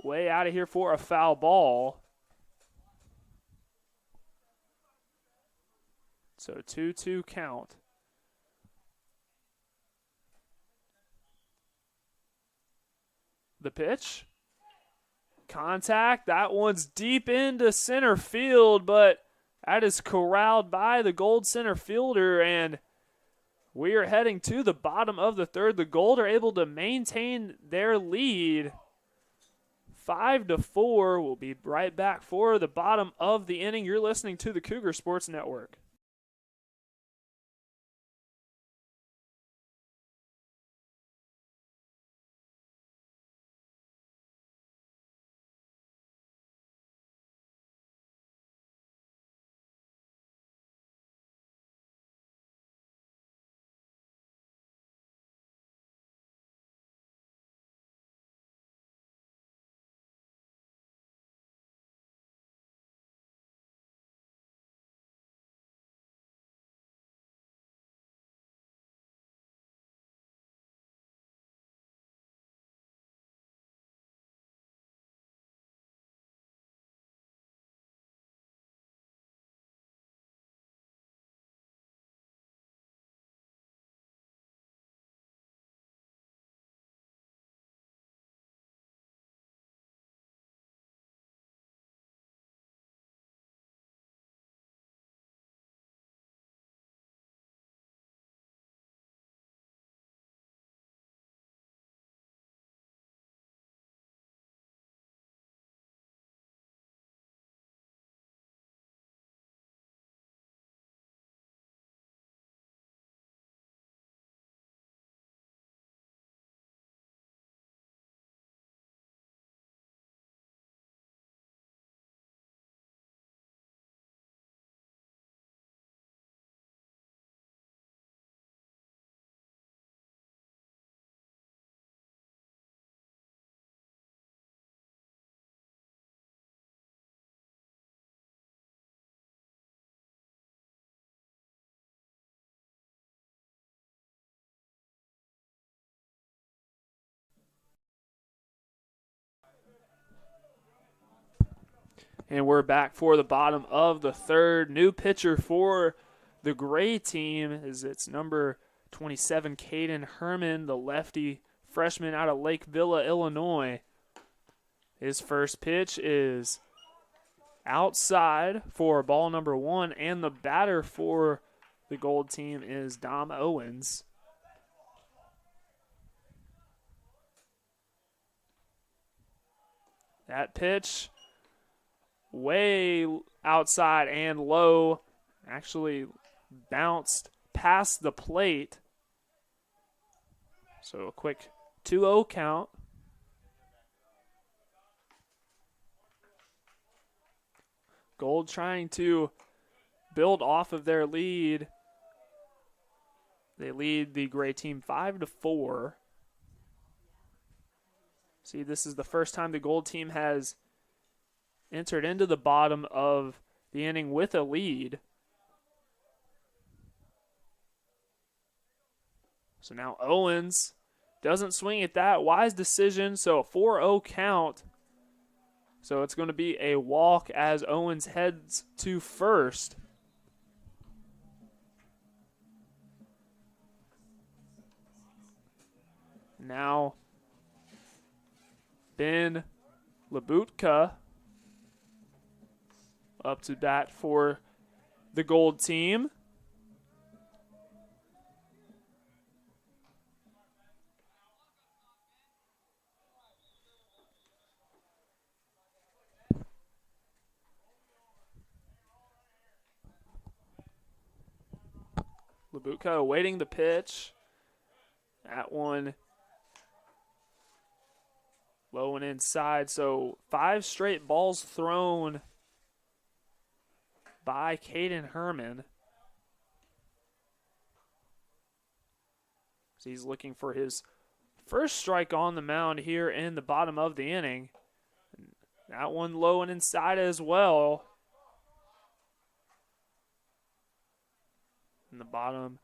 Speaker 1: way out of here for a foul ball. So 2-2 count. The pitch. Contact. That one's deep into center field, but that is corralled by the Gold center fielder, and we are heading to the bottom of the 3rd. The Gold are able to maintain their lead. 5-4. We'll be right back for the bottom of the inning. You're listening to the Cougar Sports Network. And we're back for the bottom of the 3rd. New pitcher for the Gray team is its number 27, Caden Herman, the lefty freshman out of Lake Villa, Illinois. His first pitch is outside for ball number 1, and the batter for the gold team is Dom Owens. That pitch way outside and low, actually bounced past the plate. So a quick 2-0 count. Gold trying to build off of their lead. They lead the gray team 5-4. See, this is the first time the gold team has entered into the bottom of the inning with a lead. So now Owens doesn't swing at that. Wise decision, so a 4-0 count. So it's going to be a walk as Owens heads to first. Now Ben Labutka up to bat for the gold team. Labutka awaiting the pitch. That one low and inside. So 5 straight balls thrown by Caden Herman. So he's looking for his first strike on the mound here in the bottom of the inning. That one low and inside as well. In the bottom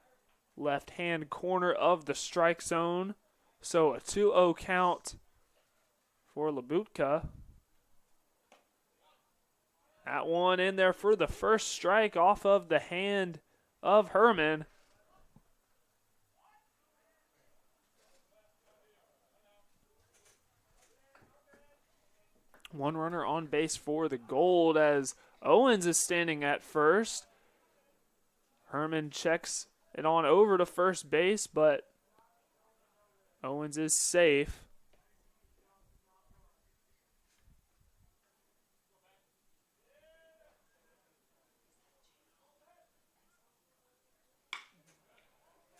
Speaker 1: left-hand corner of the strike zone. So a 2-0 count for Labutka. That one in there for the first strike off of the hand of Herman. One runner on base for the gold as Owens is standing at first. Herman checks it on over to first base, but Owens is safe.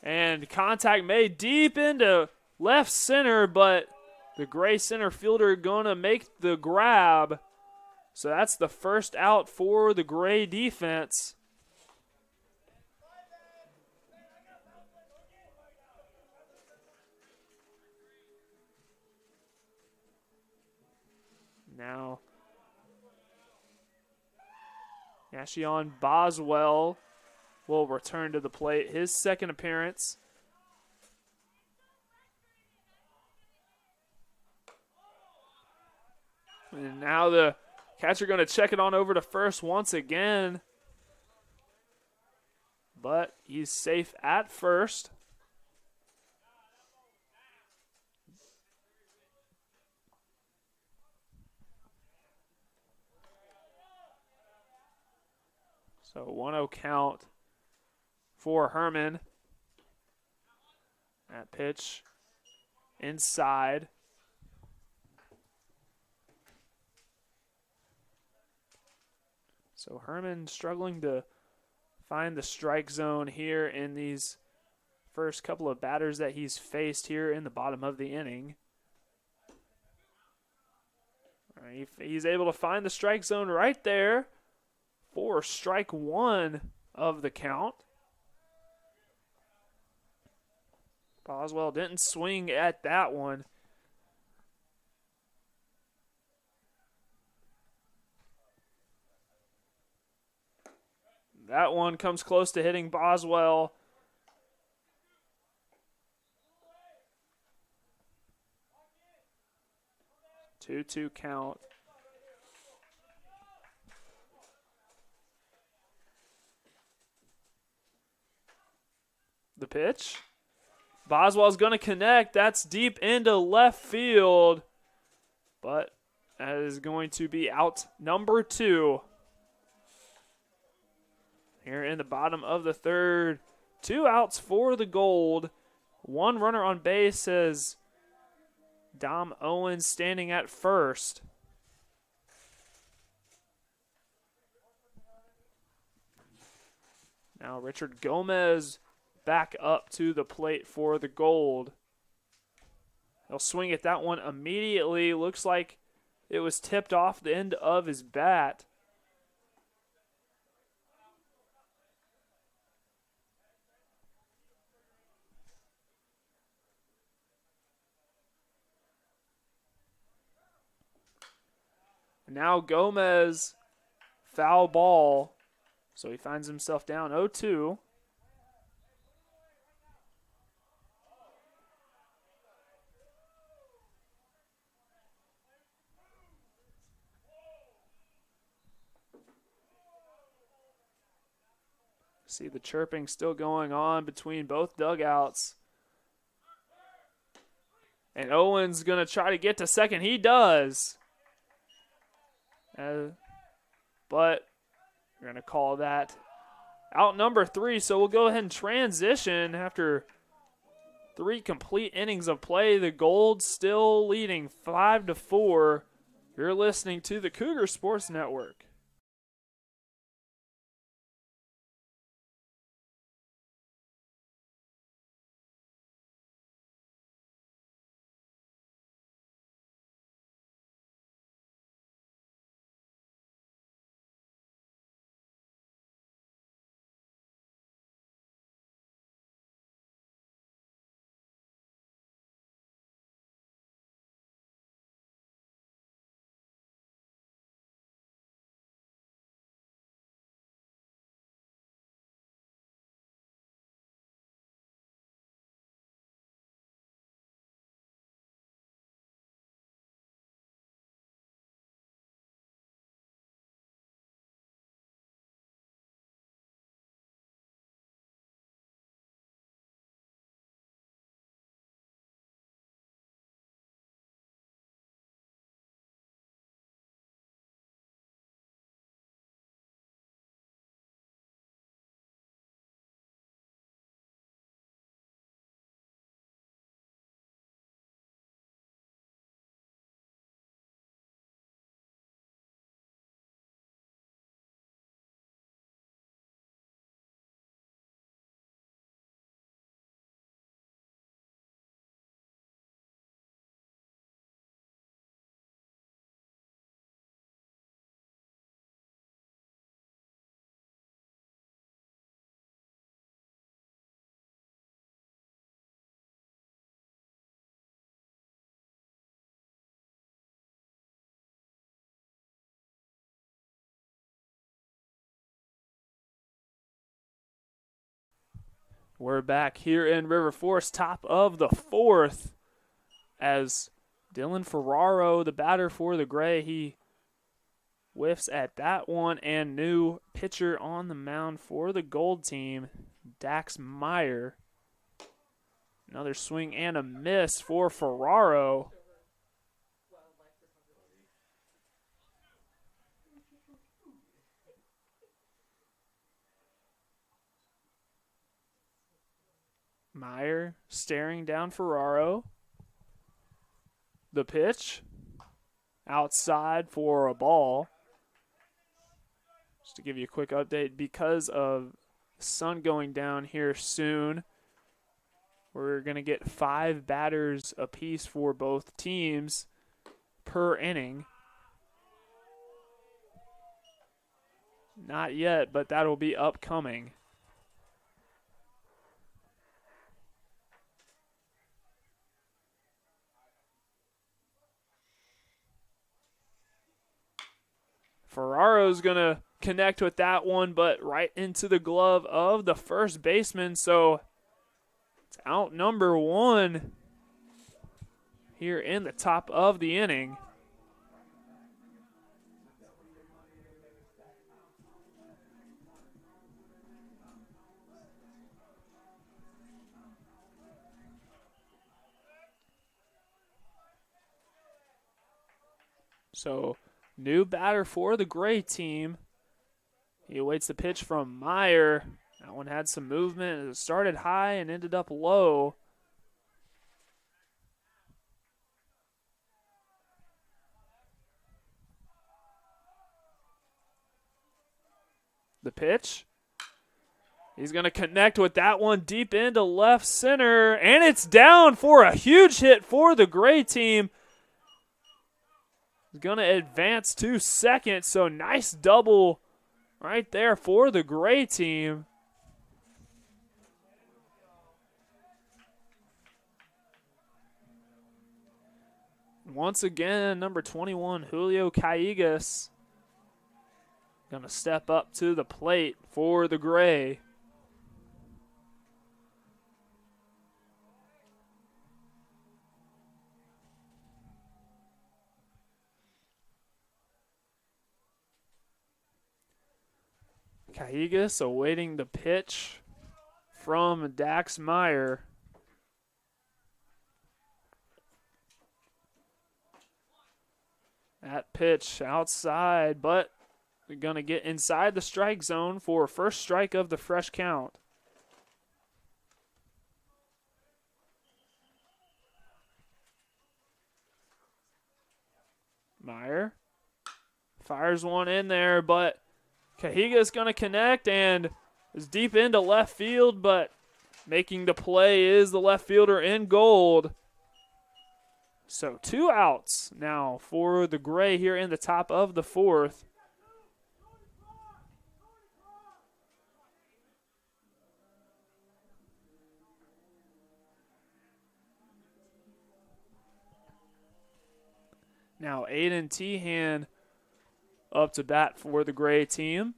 Speaker 1: And contact made deep into left center, but the gray center fielder gonna make the grab. So that's the first out for the gray defense. Now, Yashion Boswell will return to the plate. His second appearance. And now the catcher going to check it on over to first once again. But he's safe at first. So 1-0 count for Herman. That pitch inside. So Herman struggling to find the strike zone here in these first couple of batters that he's faced here in the bottom of the inning. All right, he's able to find the strike zone right there for strike one of the count. Boswell didn't swing at that one. That one comes close to hitting Boswell. Two count. The pitch. Boswell's going to connect. That's deep into left field. But that is going to be out number 2. Here in the bottom of the third, 2 outs for the Gold. 1 runner on base as Dom Owens standing at first. Now Richard Gomez back up to the plate for the Gold. He'll swing at that one immediately. Looks like it was tipped off the end of his bat. Now Gomez, foul ball. So he finds himself down 0-2. See the chirping still going on between both dugouts. And Owens going to try to get to second. He does. But we're going to call that out number 3. So we'll go ahead and transition after 3 complete innings of play. The Gold still leading 5-4. You're listening to the Cougar Sports Network. We're back here in River Forest, top of the 4th, as Dylan Ferraro, the batter for the Gray, he whiffs at that one, and new pitcher on the mound for the Gold team, Dax Meyer. Another swing and a miss for Ferraro. Meyer staring down Ferraro. The pitch outside for a ball. Just to give you a quick update, because of the sun going down here soon, we're going to get 5 batters apiece for both teams per inning. Not yet, but that'll be upcoming. Ferraro's going to connect with that one, but right into the glove of the first baseman. So it's out number 1 here in the top of the inning. So new batter for the Gray team He awaits the pitch from Meyer. That one had some movement. It started high and ended up low. The pitch. He's going to connect with that one deep into left center, and it's down for a huge hit for the Gray team. He's going to advance to second, so nice double right there for the Gray team. Once again, number 21, Julio Callegas, going to step up to the plate for the Gray. Callegas awaiting the pitch from Dax Meyer. That pitch outside, but they're going to get inside the strike zone for first strike of the fresh count. Meyer fires one in there, but Cahiga's going to connect and is deep into left field, but making the play is the left fielder in gold. So 2 outs now for the Gray here in the top of the 4th. Now Aiden Tehan up to bat for the Gray team.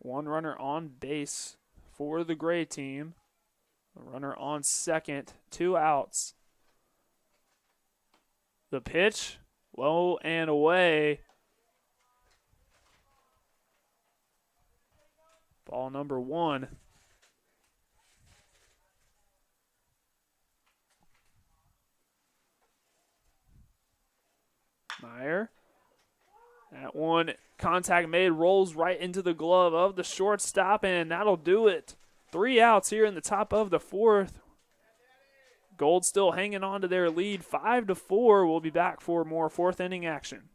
Speaker 1: One runner on base for the Gray team. A runner on second, 2 outs. The pitch, low and away. Ball number 1. Meyer. That one, contact made, rolls right into the glove of the shortstop, and that'll do it. 3 outs here in the top of the 4th. Gold still hanging on to their lead, 5-4. We'll be back for more 4th inning action.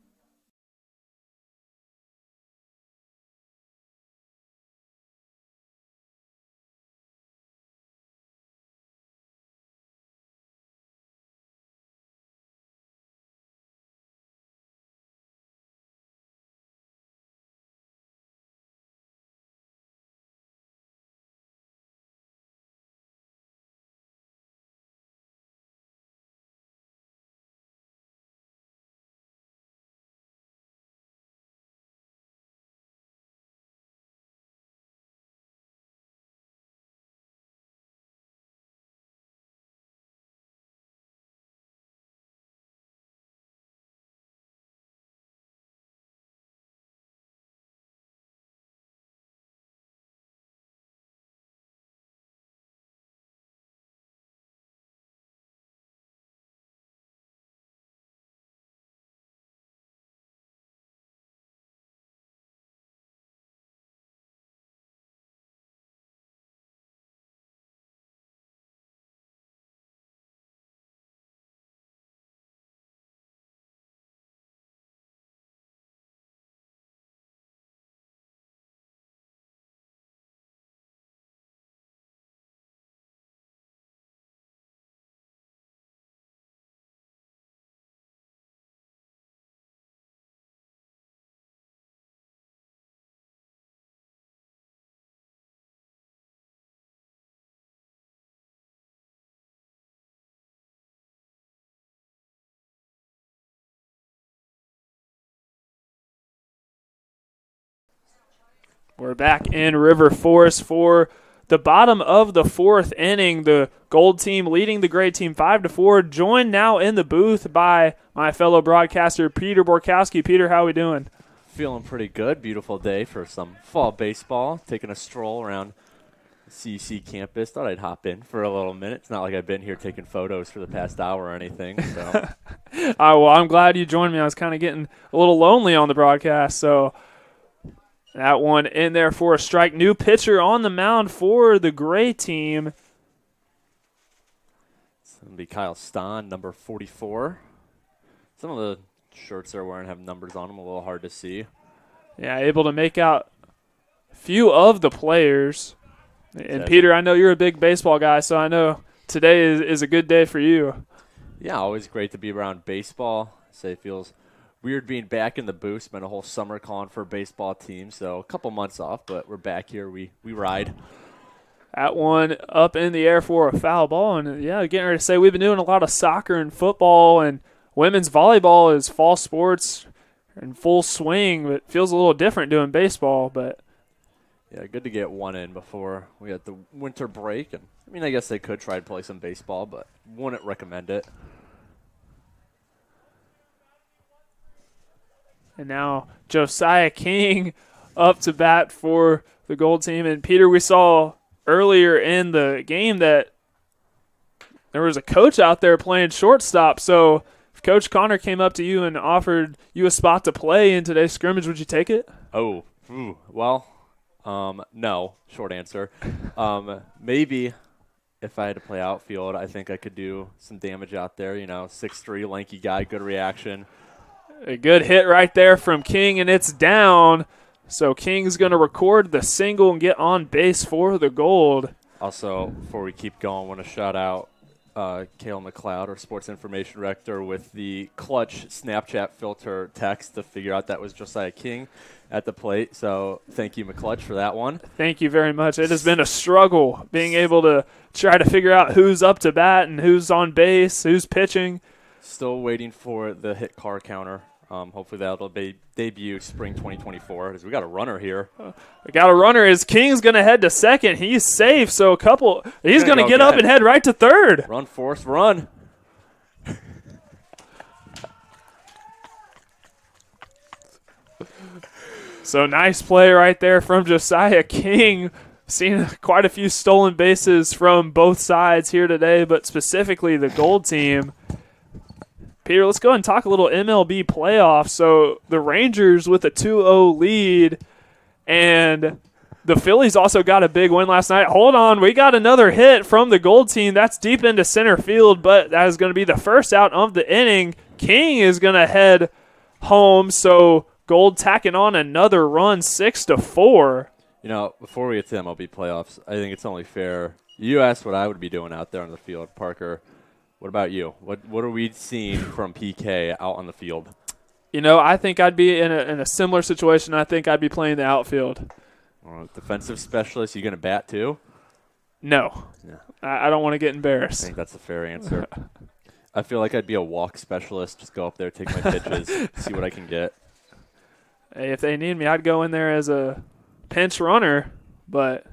Speaker 1: We're back in River Forest for the bottom of the 4th inning. The Gold team leading the Gray team 5-4. Joined now in the booth by my fellow broadcaster, Peter Borkowski. Peter, how are we doing?
Speaker 2: Feeling pretty good. Beautiful day for some fall baseball. Taking a stroll around CUC campus. Thought I'd hop in for a little minute. It's not like I've been here taking photos for the past hour or anything. So.
Speaker 1: Well, I'm glad you joined me. I was kind of getting a little lonely on the broadcast, so that one in there for a strike. New pitcher on the mound for the gray team.
Speaker 2: It's going to be Kyle Stahn, number 44. Some of the shirts they're wearing have numbers on them, a little hard to see.
Speaker 1: Yeah, able to make out a few of the players. And, Peter, I know you're a big baseball guy, so I know today is a good day for you.
Speaker 2: Yeah, always great to be around baseball. It feels weird being back in the booth. Spent a whole summer calling for a baseball team, so a couple months off, but we're back here. We ride.
Speaker 1: That one up in the air for a foul ball. And, yeah, getting ready to say we've been doing a lot of soccer and football, and women's volleyball is fall sports in full swing, but it feels a little different doing baseball. But
Speaker 2: yeah, good to get one in before we had the winter break. And I mean, I guess they could try to play some baseball, but wouldn't recommend it.
Speaker 1: And now Josiah King up to bat for the gold team. And, Peter, we saw earlier in the game that there was a coach out there playing shortstop. So if Coach Connor came up to you and offered you a spot to play in today's scrimmage, would you take it?
Speaker 2: Oh, well, no, short answer. Maybe if I had to play outfield, I think I could do some damage out there. 6'3", lanky guy, good reaction.
Speaker 1: A good hit right there from King, and it's down. So King's going to record the single and get on base for the gold.
Speaker 2: Also, before we keep going, I want to shout out Kale McLeod, our sports information director, with the clutch Snapchat filter text to figure out that was Josiah King at the plate. So thank you, McClutch, for that one.
Speaker 1: Thank you very much. It has been a struggle being able to try to figure out who's up to bat and who's on base, who's pitching.
Speaker 2: Still waiting for the hit car counter. Hopefully that'll be debut spring 2024 because we got a runner here.
Speaker 1: We got a runner as King's going to head to second. He's safe, so he's going to get up and head right to third.
Speaker 2: Run, Forrest, run.
Speaker 1: So nice play right there from Josiah King. Seen quite a few stolen bases from both sides here today, but specifically the gold team. Peter, let's go ahead and talk a little MLB playoffs. So the Rangers with a 2-0 lead, and the Phillies also got a big win last night. Hold on, we got another hit from the gold team. That's deep into center field, but that is going to be the first out of the inning. King is going to head home, so gold tacking on another run, 6-4.
Speaker 2: Before we get to MLB playoffs, I think it's only fair. You asked what I would be doing out there on the field, Parker. What about you? What are we seeing from PK out on the field?
Speaker 1: I think I'd be in a similar situation. I think I'd be playing the outfield.
Speaker 2: Defensive specialist, you going to bat too?
Speaker 1: No.
Speaker 2: Yeah.
Speaker 1: I don't want to get embarrassed.
Speaker 2: I think that's a fair answer. I feel like I'd be a walk specialist. Just go up there, take my pitches, see what I can get.
Speaker 1: Hey, if they need me, I'd go in there as a pinch runner, but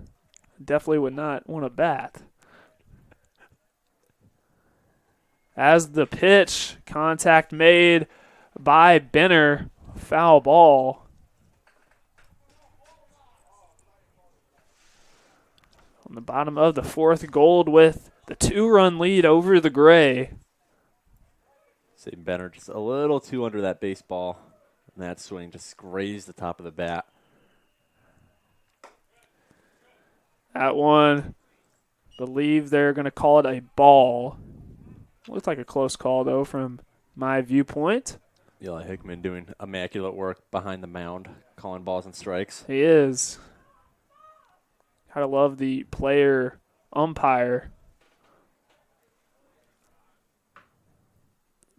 Speaker 1: definitely would not want to bat. As the pitch, contact made by Benner, foul ball. On the bottom of the fourth, gold with the 2-run lead over the gray.
Speaker 2: See Benner just a little too under that baseball. And that swing just grazed the top of the bat.
Speaker 1: That one, believe they're going to call it a ball. Looks like a close call, though, from my viewpoint.
Speaker 2: Eli Hickman doing immaculate work behind the mound, calling balls and strikes.
Speaker 1: He is. Gotta love the player umpire.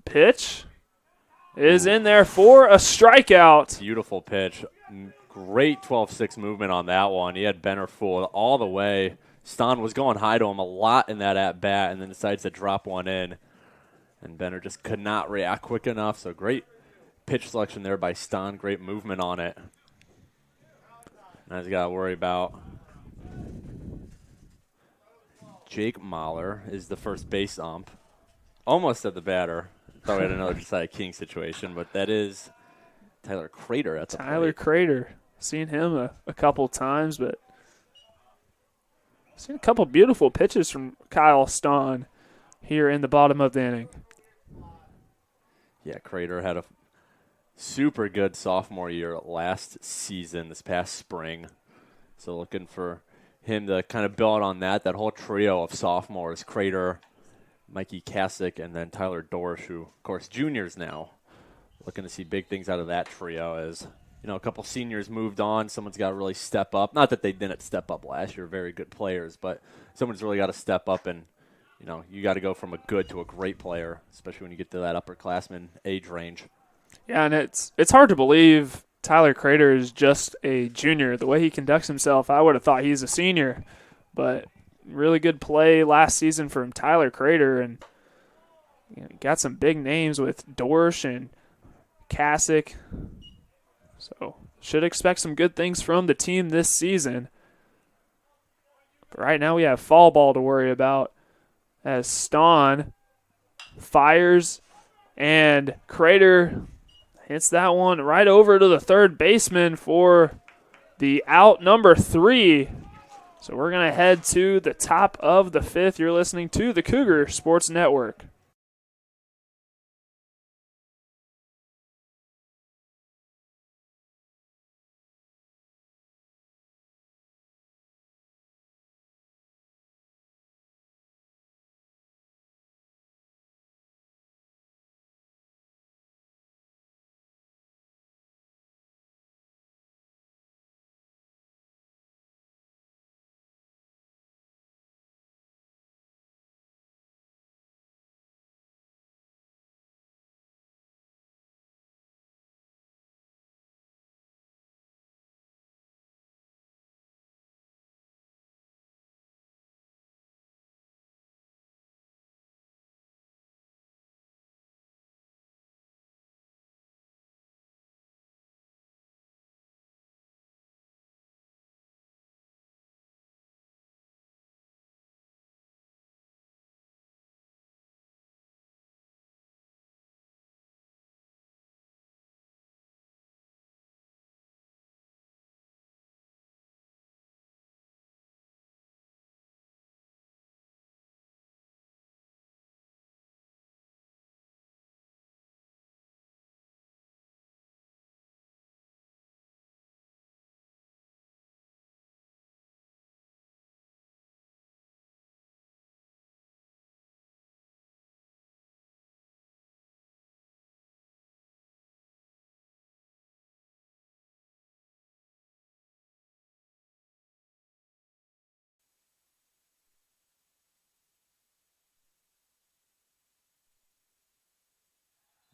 Speaker 1: Pitch is in there for a strikeout.
Speaker 2: Beautiful pitch. Great 12-6 movement on that one. He had Benner fooled all the way. Stahn was going high to him a lot in that at-bat and then decides to drop one in. And Benner just could not react quick enough. So great pitch selection there by Stahn. Great movement on it. Now he's got to worry about Jake Mahler is the first base ump. Almost at the batter. Thought we had another Josiah King situation, but that is Tyler Crater at the
Speaker 1: Tyler
Speaker 2: plate.
Speaker 1: Crater. Seen him a couple times, but Seen a couple beautiful pitches from Kyle Stahn here in the bottom of the inning.
Speaker 2: Yeah, Crater had a super good sophomore year last season, this past spring. So looking for him to kind of build on that whole trio of sophomores, Crater, Mikey Kasich, and then Tyler Dorsch, who, of course, juniors now. Looking to see big things out of that trio as, a couple seniors moved on. Someone's got to really step up. Not that they didn't step up last year, very good players, but someone's really got to step up and, you got to go from a good to a great player, especially when you get to that upperclassman age range.
Speaker 1: Yeah, and it's hard to believe Tyler Crater is just a junior. The way he conducts himself, I would have thought he's a senior. But really good play last season from Tyler Crater, and got some big names with Dorsch and Kasich. So should expect some good things from the team this season. But right now we have fall ball to worry about as Stahn fires and Crater hits that one right over to the third baseman for the out number 3. So we're going to head to the top of the 5th. You're listening to the Cougar Sports Network.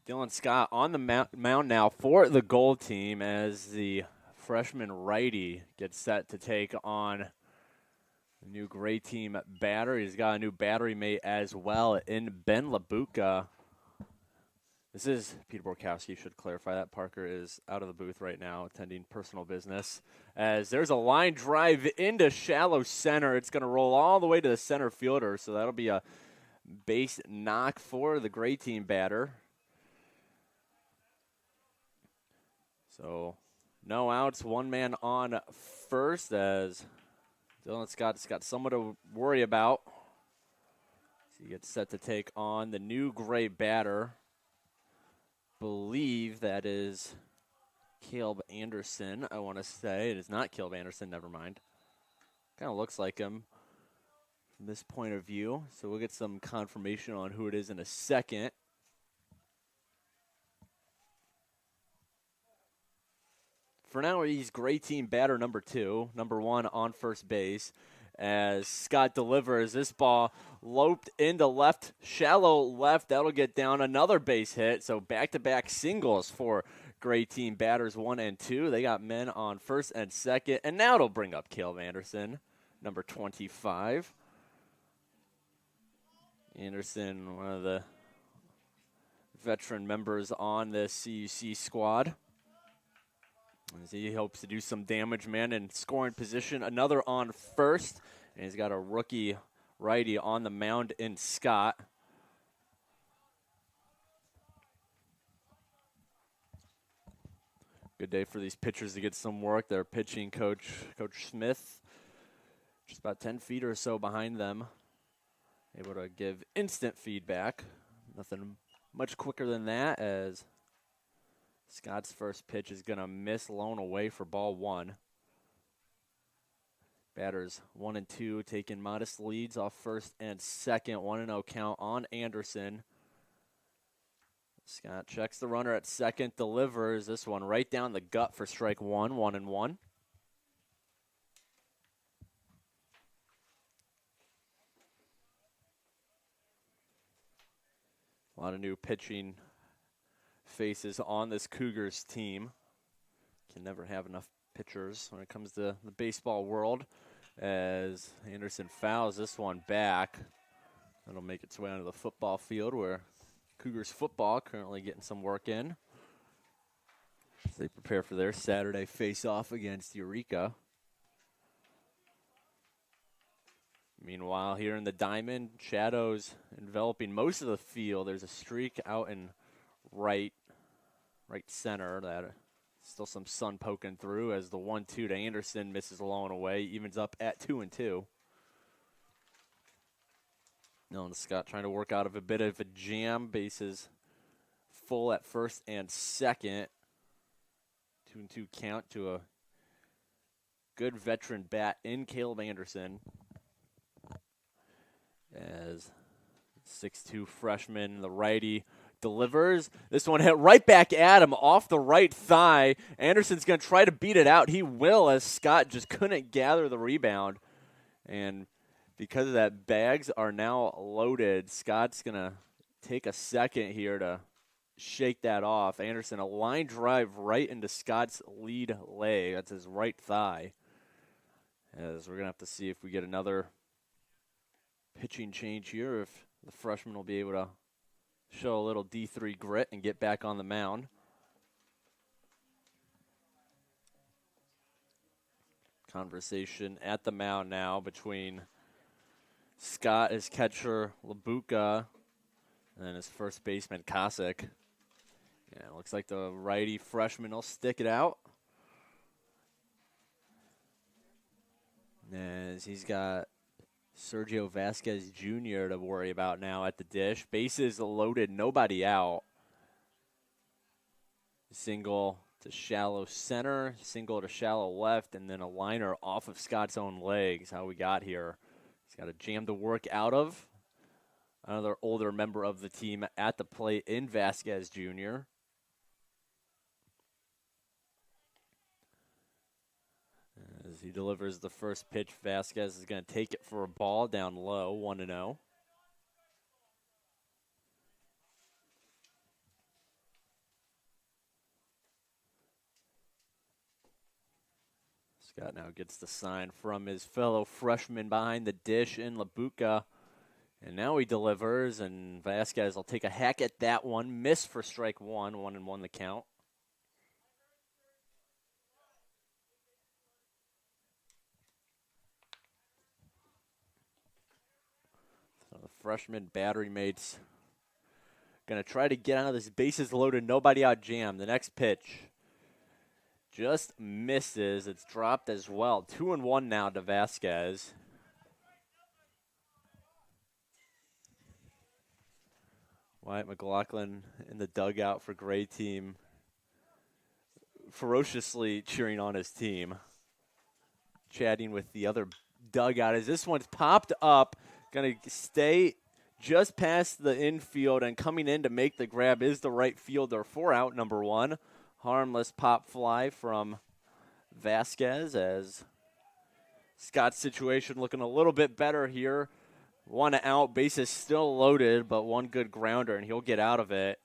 Speaker 2: Dylan Scott on the mound now for the gold team as the freshman righty gets set to take on the new gray team batter. He's got a new battery mate as well in Ben Labuka. This is Peter Borkowski, should clarify that. Parker is out of the booth right now attending personal business. As there's a line drive into shallow center. It's going to roll all the way to the center fielder, so that'll be a base knock for the gray team batter. So no outs, one man on first as Dylan Scott's got someone to worry about. So he gets set to take on the new gray batter. Believe that is Caleb Anderson, I want to say. It is not Caleb Anderson, never mind. Kind of looks like him from this point of view. So we'll get some confirmation on who it is in a second. For now, he's gray team batter number 2, number 1 on first base. As Scott delivers this ball loped into left, shallow left. That'll get down another base hit. So back-to-back singles for gray team batters 1 and 2. They got men on first and second. And now it'll bring up Caleb Anderson, number 25. Anderson, one of the veteran members on the CUC squad. As he hopes to do some damage, man, in scoring position. Another on first, and he's got a rookie righty on the mound in Scott. Good day for these pitchers to get some work. Their pitching coach, Coach Smith, Just about 10 feet or so behind them. Able to give instant feedback. Nothing much quicker than that, as Scott's first pitch is going to miss, low away for ball one. Batters 1 and 2 taking modest leads off first and second. 1-0 count on Anderson. Scott checks the runner at second, delivers this one right down the gut for strike one, 1-1. A lot of new pitching faces on this Cougars team. Can never have enough pitchers when it comes to the baseball world, as Anderson fouls this one back. That'll make its way onto the football field, where Cougars football currently getting some work in as they prepare for their Saturday face-off against Eureka. Meanwhile, here in the diamond, shadows enveloping most of the field. There's a streak out in right center. That still some sun poking through, as the 1-2 to Anderson misses low and away, evens up at 2-2. Now Scott trying to work out of a bit of a jam. Bases full at first and second. 2-2 count to a good veteran bat in Caleb Anderson, as 6'2" freshman, the righty, delivers. This one hit right back at him off the right thigh. Anderson's going to try to beat it out. He will, as Scott just couldn't gather the rebound. And because of that, bags are now loaded. Scott's going to take a second here to shake that off. Anderson, a line drive right into Scott's lead leg. That's his right thigh. As we're going to have to see if we get another pitching change here, if the freshman will be able to show a little D3 grit and get back on the mound. Conversation at the mound now between Scott, his catcher, Labuka, and his first baseman, Kosick. Yeah, it looks like the righty freshman will stick it out, as he's got Sergio Vasquez Jr. to worry about now at the dish. Bases loaded, nobody out. Single to shallow center, single to shallow left, and then a liner off of Scott's own legs. How we got here. He's got a jam to work out of. Another older member of the team at the plate in Vasquez Jr. As he delivers the first pitch, Vasquez is going to take it for a ball down low, 1-0. Scott now gets the sign from his fellow freshman behind the dish in Labuka. And now he delivers, and Vasquez will take a hack at that one. Miss for strike one, 1-1 the count. So the freshman battery mates going to try to get out of this bases loaded, nobody out jam. The next pitch just misses. It's dropped as well. 2-1 now to Vasquez. Wyatt McLaughlin in the dugout for Gray Team, ferociously cheering on his team. Chatting with the other dugout as this one's popped up. Going to stay just past the infield, and coming in to make the grab is the right fielder for out number one. Harmless pop fly from Vasquez, as Scott's situation looking a little bit better here. One out, bases still loaded, but one good grounder, and he'll get out of it.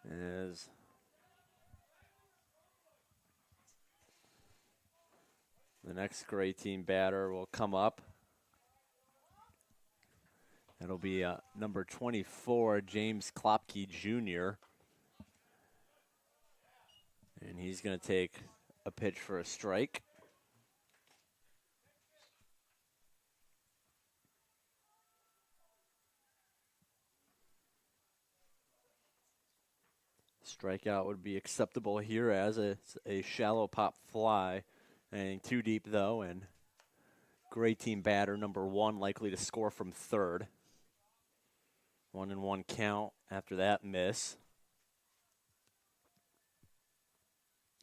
Speaker 2: As the next Gray Team batter will come up. It'll be number 24, James Klopke Jr. And he's going to take a pitch for a strike. Strikeout would be acceptable here, as it's a shallow pop fly. And too deep, though, and great team batter, number 1, likely to score from third. 1-1 count after that miss.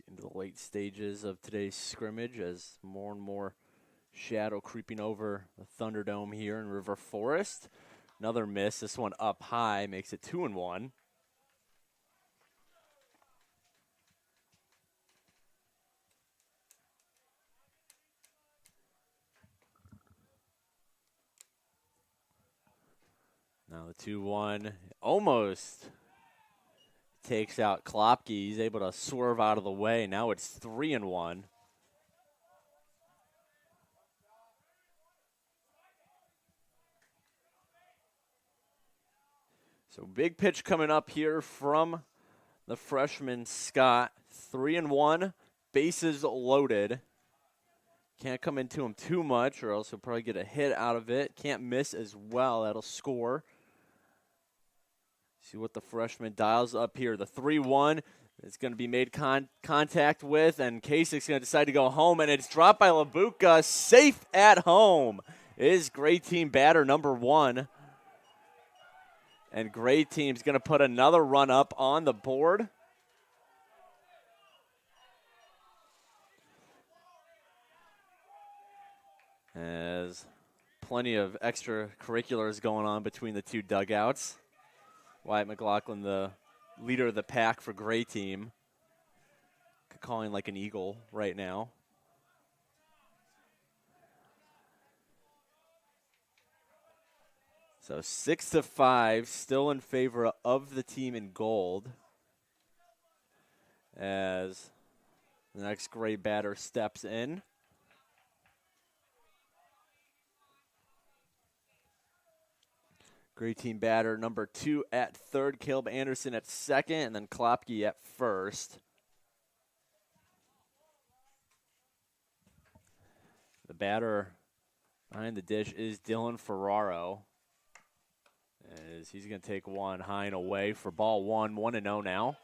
Speaker 2: Into the late stages of today's scrimmage as more and more shadow creeping over the Thunderdome here in River Forest. Another miss, this one up high, makes it 2-1. Now the 2-1 almost takes out Klopke. He's able to swerve out of the way. Now it's 3-1. So big pitch coming up here from the freshman Scott. 3-1, bases loaded. Can't come into him too much or else he'll probably get a hit out of it. Can't miss as well. That'll score. See what the freshman dials up here. The 3-1 is going to be made contact with, and Kasich's going to decide to go home, and it's dropped by Labuka. Safe at home is great team batter number 1. And great team's going to put another run up on the board. As plenty of extracurriculars going on between the two dugouts. Wyatt McLaughlin, the leader of the pack for Gray Team, calling like an eagle right now. So 6-5, still in favor of the team in gold. As the next Gray batter steps in. Great team batter number 2 at third, Caleb Anderson at second, and then Klopke at first. The batter behind the dish is Dylan Ferraro. As he's going to take one high and away for ball 1, 1-0 now.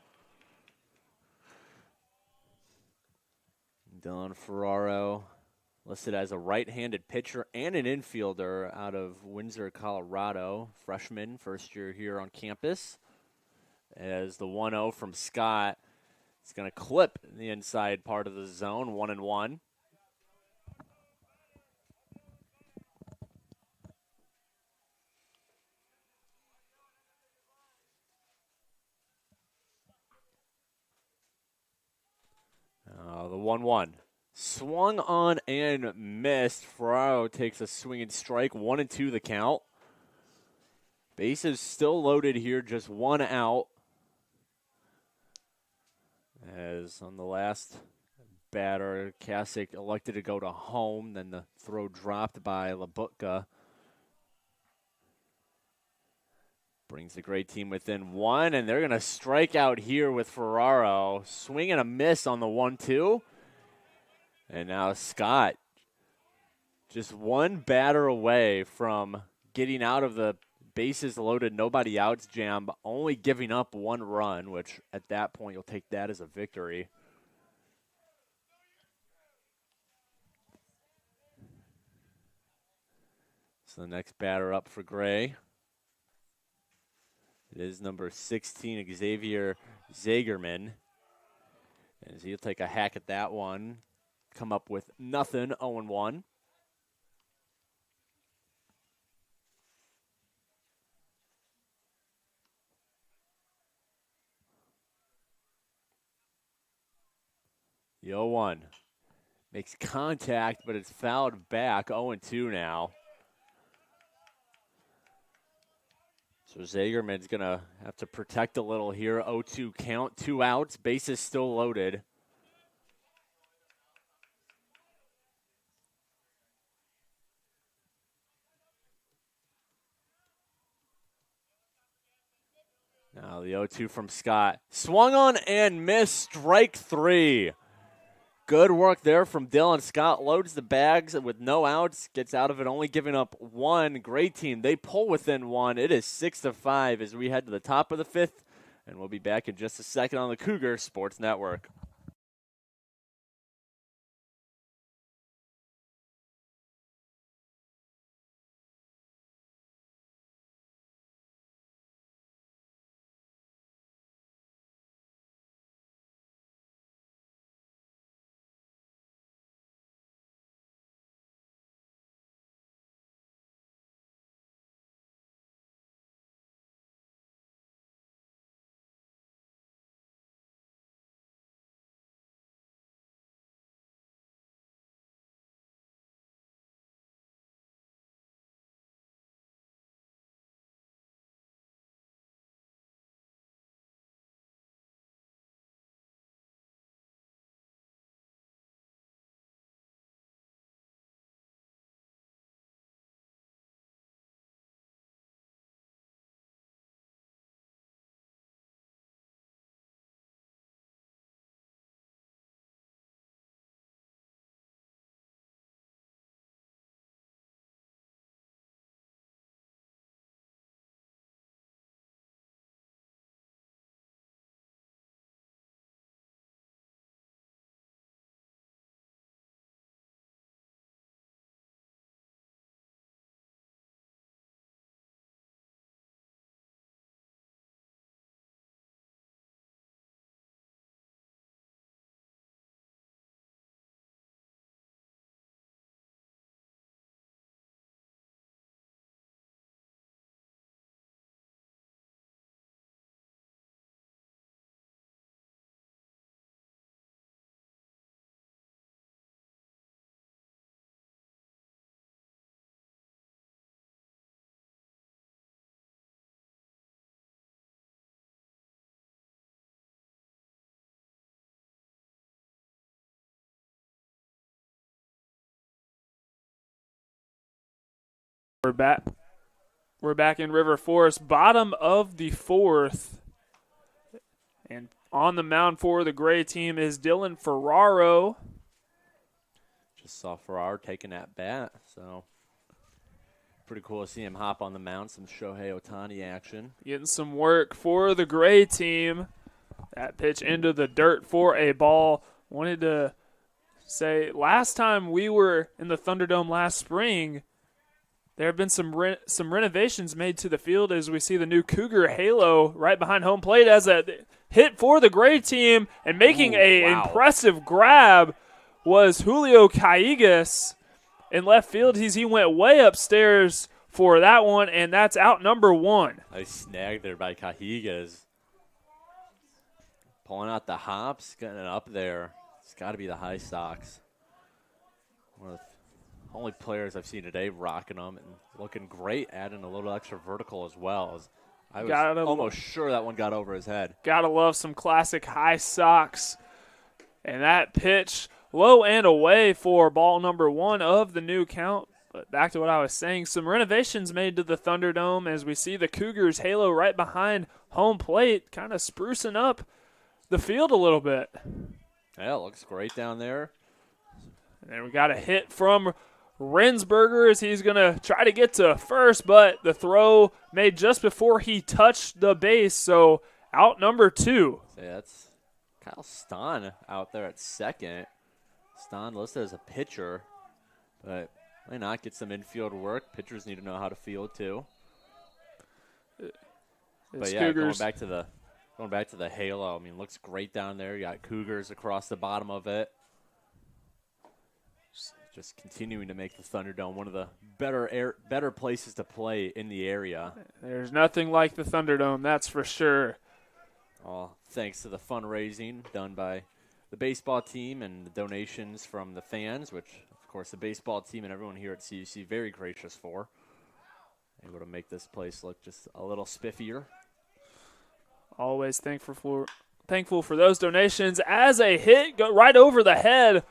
Speaker 2: Dylan Ferraro, listed as a right-handed pitcher and an infielder out of Windsor, Colorado. Freshman, first year here on campus. As the 1-0 from Scott is going to clip the inside part of the zone, 1-1. The 1-1. Swung on and missed. Ferraro takes a swinging strike. 1-2 the count. Bases still loaded here, just 1 out. As on the last batter, Kasich elected to go to home. Then the throw dropped by Labutka. Brings the great team within 1, and they're going to strike out here with Ferraro. Swing and a miss on the 1-2. And now Scott, just 1 batter away from getting out of the bases loaded, nobody outs jam, only giving up 1 run, which at that point you'll take that as a victory. So the next batter up for Gray. It is number 16, Xavier Zagerman. As he'll take a hack at that one. Come up with nothing, 0-1. The 0-1 makes contact, but it's fouled back, 0-2 now. So Zagerman's going to have to protect a little here. 0-2 count, 2 outs, bases still loaded. Now the 0-2 from Scott. Swung on and missed, strike 3. Good work there from Dylan. Scott loads the bags with no outs, gets out of it only giving up 1. Great team. They pull within 1. It is 6-5 as we head to the top of the 5th, and we'll be back in just a second on the Cougar Sports Network.
Speaker 1: We're back. We're back in River Forest, bottom of the fourth. And on the mound for the gray team is Dylan Ferraro.
Speaker 2: Just saw Ferraro taking that bat, so pretty cool to see him hop on the mound. Some Shohei Ohtani action.
Speaker 1: Getting some work for the gray team. That pitch into the dirt for a ball. Wanted to say, last time we were in the Thunderdome last spring, there have been some renovations made to the field as we see the new Cougar halo right behind home plate as a hit for the gray team, and making impressive grab was Julio Callegas in left field. He went way upstairs for that one, and that's out number one.
Speaker 2: Nice snag there by Callegas. Pulling out the hops, getting it up there. It's got to be the high socks. One of the only players I've seen today rocking them and looking great, adding a little extra vertical as well. I was almost sure that one got over his head.
Speaker 1: Gotta love some classic high socks. And that pitch low and away for ball number one of the new count. But back to what I was saying, some renovations made to the Thunderdome as we see the Cougars halo right behind home plate, kind of sprucing up the field a little bit.
Speaker 2: Yeah, it looks great down there.
Speaker 1: And then we got a hit from Rensberger as he's going to try to get to first, but the throw made just before he touched the base, so out number two.
Speaker 2: Yeah, that's Kyle Stan out there at second. Stan listed as a pitcher, but why not get some infield work? Pitchers need to know how to field too. But yeah,
Speaker 1: Cougars.
Speaker 2: going back to the halo. I mean, looks great down there. You got Cougars across the bottom of it. Just continuing to make the Thunderdome one of the better places to play in the area.
Speaker 1: There's nothing like the Thunderdome, that's for sure.
Speaker 2: All thanks to the fundraising done by the baseball team and the donations from the fans, which, of course, the baseball team and everyone here at CUC very gracious for. Able to make this place look just a little spiffier.
Speaker 1: Always thankful for those donations as a hit go right over the head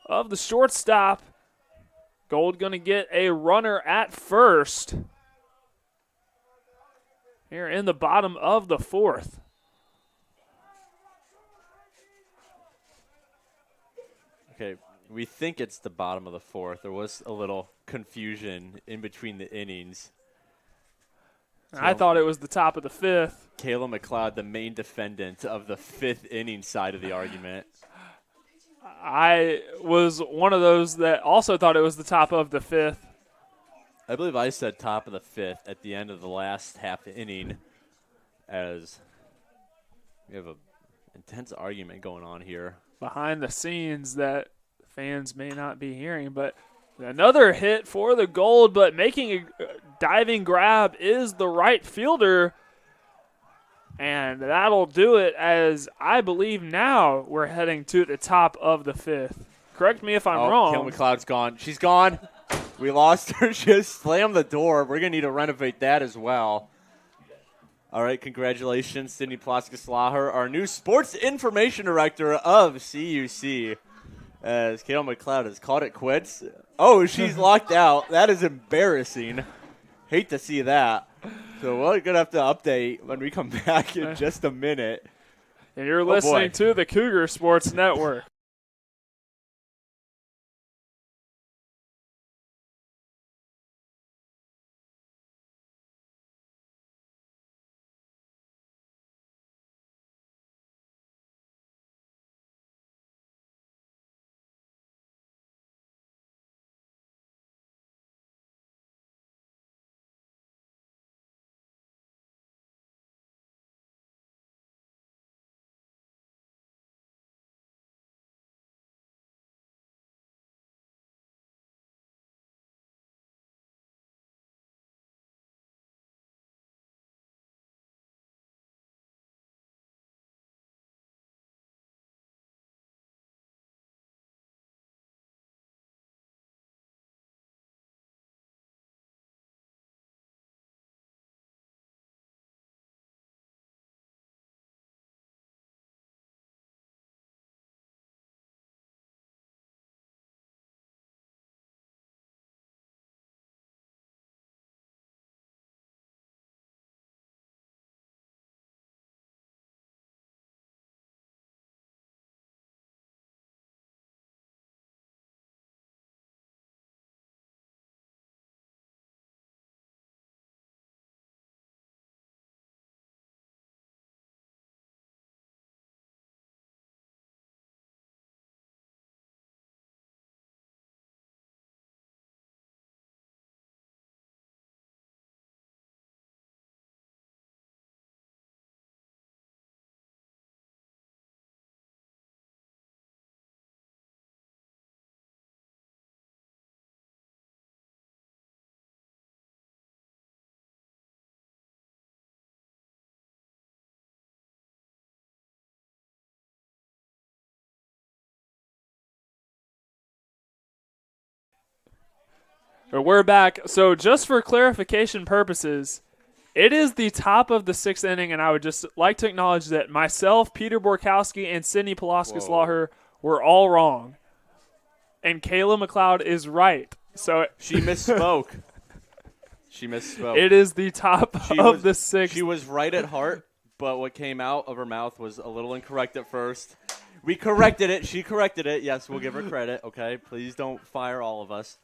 Speaker 1: of the shortstop. Gold going to get a runner at first here in the bottom of the fourth.
Speaker 2: Okay, we think it's the bottom of the fourth. There was a little confusion in between the innings.
Speaker 1: I thought it was the top of the fifth.
Speaker 2: Kayla McLeod, the main defendant of the fifth inning side of the argument.
Speaker 1: I was one of those that also thought it was the top of the fifth.
Speaker 2: I believe I said top of the fifth at the end of the last half inning, as we have an intense argument going on here.
Speaker 1: Behind the scenes that fans may not be hearing, but another hit for the Gold, but making a diving grab is the right fielder. And that'll do it, as I believe now we're heading to the top of the fifth. Correct me if I'm wrong.
Speaker 2: Kayla McLeod's gone. She's gone. We lost her. She just slammed the door. We're going to need to renovate that as well. All right, congratulations, Sydney Ploska-Slaher, our new sports information director of CUC. As Kayla McLeod has called it quits. Oh, she's locked out. That is embarrassing. Hate to see that. So we're going to have to update when we come back in just a minute.
Speaker 1: And you're listening to the Cougar Sports Network. We're back. So just for clarification purposes, it is the top of the 6th inning, and I would just like to acknowledge that myself, Peter Borkowski, and Sydney Pulaski-Slaugher were all wrong. And Kayla McLeod is right. So
Speaker 2: She misspoke. She misspoke.
Speaker 1: It is the top of the 6th.
Speaker 2: She was right at heart, but what came out of her mouth was a little incorrect at first. We corrected it. She corrected it. Yes, we'll give her credit, okay? Please don't fire all of us.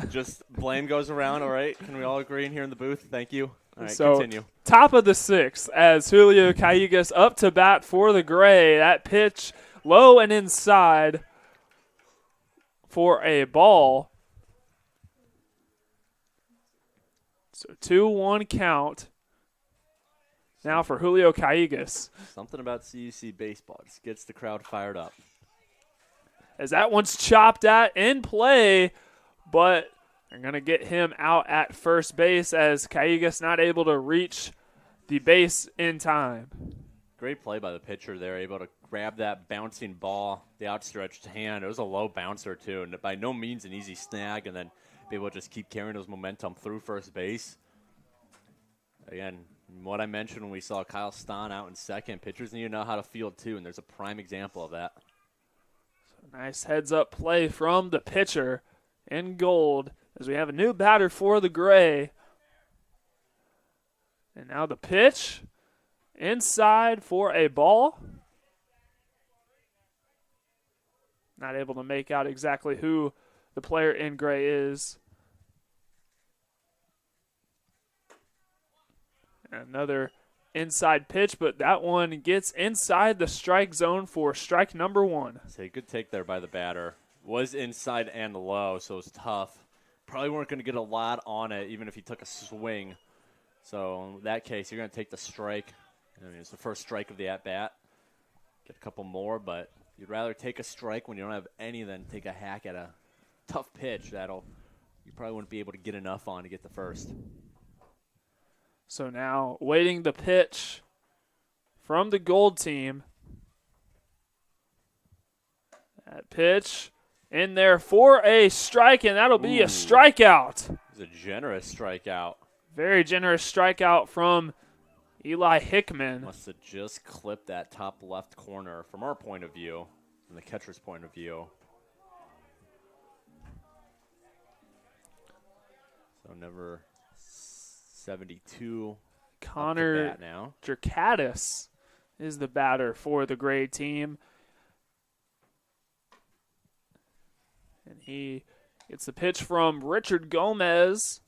Speaker 2: Just blame goes around, all right? Can we all agree in here in the booth? Thank you. All right,
Speaker 1: So,
Speaker 2: continue.
Speaker 1: top of the 6th as Julio Callejas up to bat for the Gray. That pitch low and inside for a ball. So 2-1 count. Now for Julio Callejas.
Speaker 2: Something about CUC baseball just gets the crowd fired up.
Speaker 1: As that one's chopped at in play, but they're going to get him out at first base as Callejas not able to reach the base in time.
Speaker 2: Great play by the pitcher there, able to grab that bouncing ball, the outstretched hand. It was a low bouncer, too, and by no means an easy snag, and then be able to just keep carrying those momentum through first base. Again, what I mentioned when we saw Kyle Ston out in second, pitchers need to know how to field, too, and there's a prime example of that.
Speaker 1: So nice heads-up play from the pitcher in gold as we have a new batter for the Gray. And now the pitch inside for a ball. Not able to make out exactly who the player in gray is. Another inside pitch, but that one gets inside the strike zone for strike number 1.
Speaker 2: So good take there by the batter. Was inside and low, so it was tough. Probably weren't going to get a lot on it, even if he took a swing. So in that case, you're going to take the strike. I mean, it's the first strike of the at-bat. Get a couple more, but you'd rather take a strike when you don't have any than take a hack at a tough pitch that'll you probably wouldn't be able to get enough on to get the first.
Speaker 1: So now waiting the pitch from the gold team. That pitch in there for a strike, and that'll be a strikeout.
Speaker 2: It was a generous strikeout.
Speaker 1: Very generous strikeout from Eli Hickman.
Speaker 2: Must have just clipped that top left corner from our point of view, from the catcher's point of view. So number 72.
Speaker 1: Connor
Speaker 2: now.
Speaker 1: Jerkadis is the batter for the Gray team. And he gets the pitch from Richard Gomez.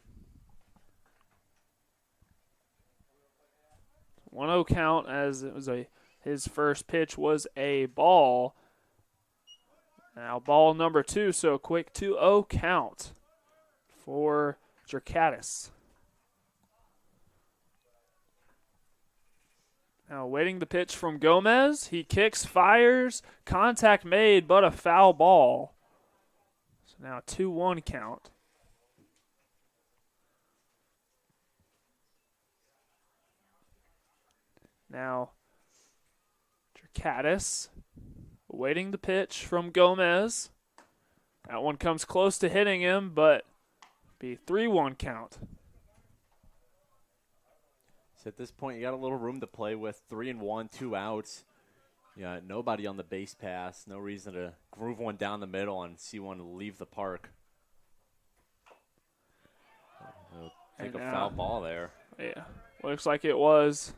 Speaker 1: 1-0 count as it was his first pitch was a ball. Now ball number 2, so a quick 2-0 count for Jerkadis. Now waiting the pitch from Gomez. He kicks, fires, contact made, but a foul ball. So now 2-1 count. Now Jerkadis awaiting the pitch from Gomez. That one comes close to hitting him, but be 3-1 count.
Speaker 2: So at this point, you got a little room to play with. 3-1, 2 outs. Yeah, nobody on the base pass. No reason to groove one down the middle and see one leave the park. Take a foul ball there.
Speaker 1: Yeah, looks like it was.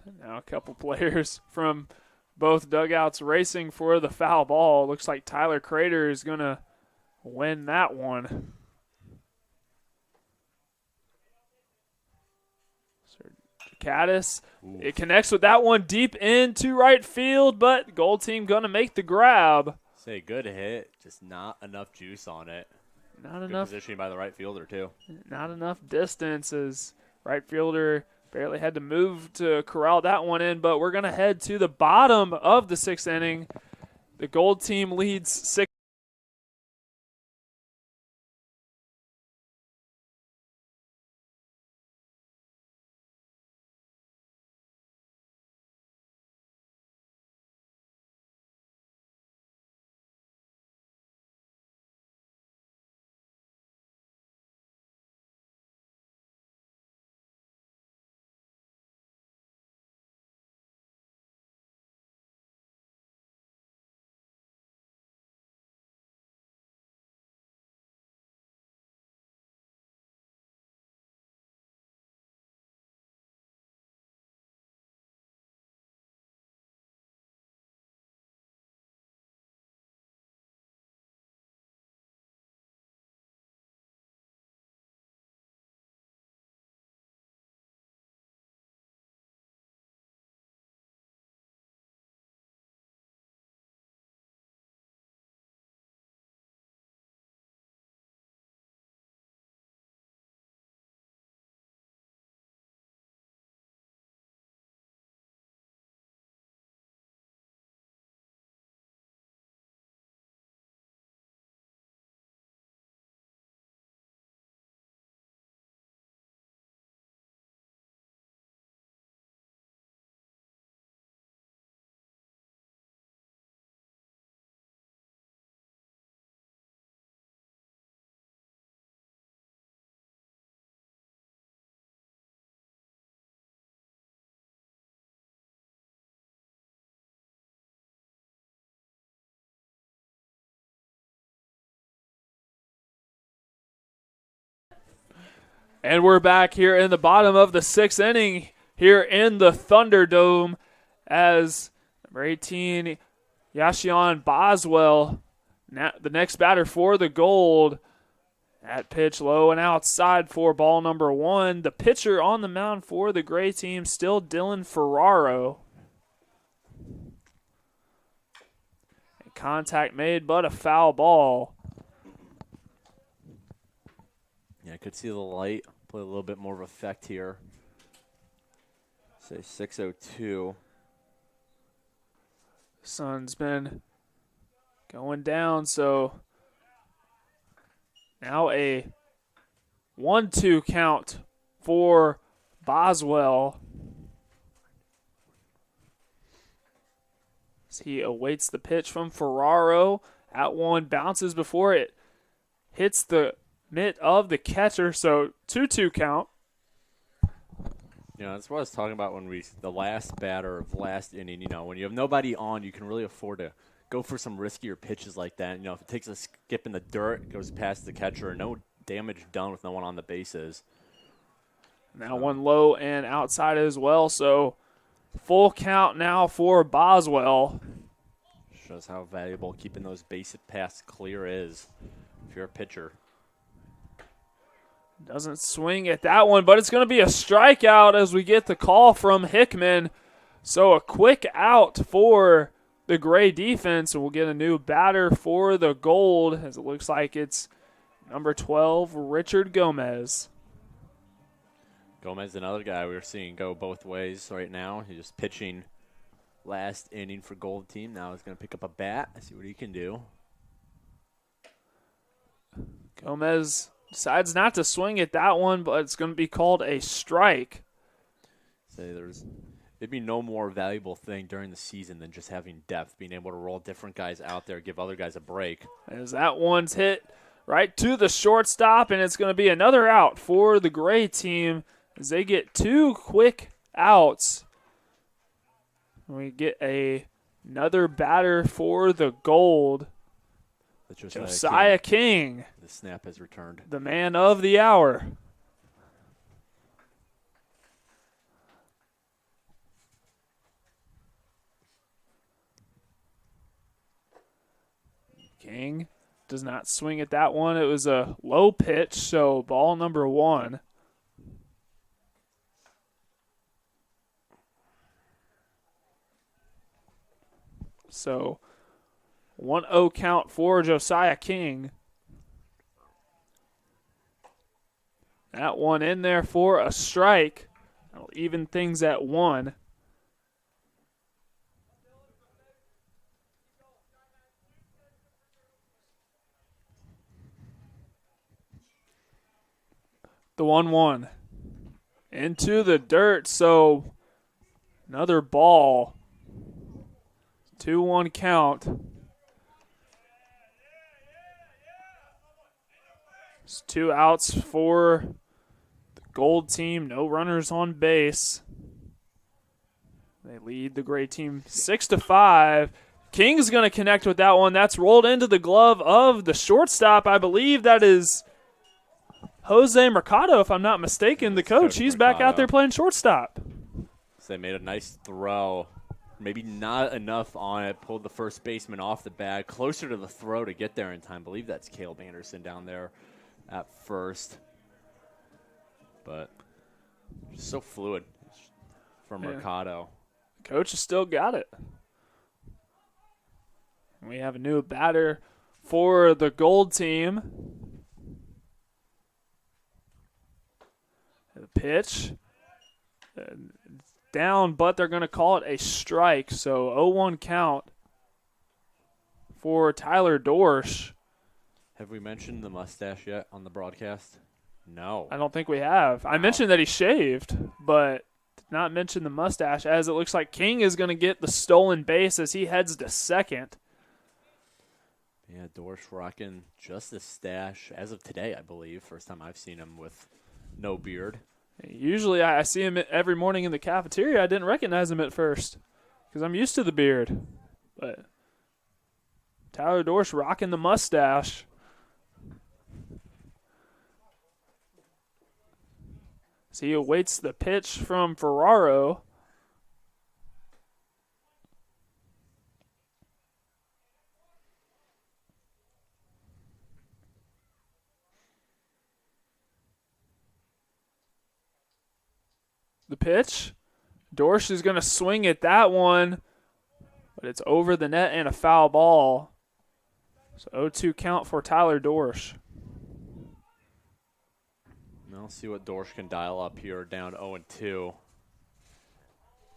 Speaker 1: And now a couple players from both dugouts racing for the foul ball. Looks like Tyler Crater is going to win that one. Caddis, it connects with that one deep into right field, but the gold team going to make the grab.
Speaker 2: Say good hit, just not enough juice on it.
Speaker 1: Not
Speaker 2: good
Speaker 1: enough
Speaker 2: positioning by the right fielder too.
Speaker 1: Not enough distance as right fielder barely had to move to corral that one in, but we're going to head to the bottom of the 6th inning. The gold team leads 6 And we're back here in the bottom of the 6th inning here in the Thunderdome as number 18, Yashion Boswell, the next batter for the Gold. That pitch low and outside for ball number 1. The pitcher on the mound for the Gray team still Dylan Ferraro. Contact made, but a foul ball.
Speaker 2: Yeah, I could see the light play a little bit more of effect here. Say 6:02.
Speaker 1: Sun's been going down, so now a 1-2 count for Boswell. As he awaits the pitch from Ferraro. At one, bounces before it hits the mitt of the catcher, so 2-2 count.
Speaker 2: You know, that's what I was talking about when the last batter of last inning. You know, when you have nobody on, you can really afford to go for some riskier pitches like that. You know, if it takes a skip in the dirt, goes past the catcher, no damage done with no one on the bases.
Speaker 1: Now one low and outside as well, so full count now for Boswell.
Speaker 2: Shows how valuable keeping those base paths clear is if you're a pitcher.
Speaker 1: Doesn't swing at that one, but it's going to be a strikeout as we get the call from Hickman. So a quick out for the Gray defense, and we'll get a new batter for the Gold, as it looks like it's number 12, Richard Gomez.
Speaker 2: Gomez, another guy we're seeing go both ways right now. He's just pitching last inning for Gold team. Now he's going to pick up a bat, see what he can do.
Speaker 1: Gomez decides not to swing at that one, but it's going to be called a strike.
Speaker 2: It'd be no more valuable thing during the season than just having depth, being able to roll different guys out there, give other guys a break.
Speaker 1: As that one's hit right to the shortstop, and it's going to be another out for the Gray team as they get 2 quick outs. We get another batter for the Gold, Josiah King.
Speaker 2: The snap has returned.
Speaker 1: The man of the hour. King does not swing at that one. It was a low pitch, so ball number 1. So 1-0 count for Josiah King. That one in there for a strike. That'll even things at 1. The 1-1. Into the dirt, so another ball. 2-1 count. It's 2 outs for the Gold team. No runners on base. They lead the Gray team 6-5. King's going to connect with that one. That's rolled into the glove of the shortstop. I believe that is Jose Mercado, if I'm not mistaken, the coach. He's back out there playing shortstop.
Speaker 2: So they made a nice throw. Maybe not enough on it. Pulled the first baseman off the bag. Closer to the throw to get there in time. I believe that's Caleb Anderson down there at first. But just so fluid from Mercado.
Speaker 1: Coach has still got it. We have a new batter for the Gold team. The pitch. Down, but they're going to call it a strike. So 0-1 count for Tyler Dorsch.
Speaker 2: Have we mentioned the mustache yet on the broadcast? No.
Speaker 1: I don't think we have. I mentioned that he shaved, but did not mention the mustache, as it looks like King is going to get the stolen base as he heads to second.
Speaker 2: Yeah, Dorsch rocking just a stash as of today, I believe. First time I've seen him with no beard.
Speaker 1: Usually I see him every morning in the cafeteria. I didn't recognize him at first because I'm used to the beard. But Tyler Dorsch rocking the mustache. as he awaits the pitch from Ferraro. The pitch. Dorsch is going to swing at that one, but it's over the net and a foul ball. So 0-2 count for Tyler Dorsch.
Speaker 2: We'll see what Dorsch can dial up here, down 0-2.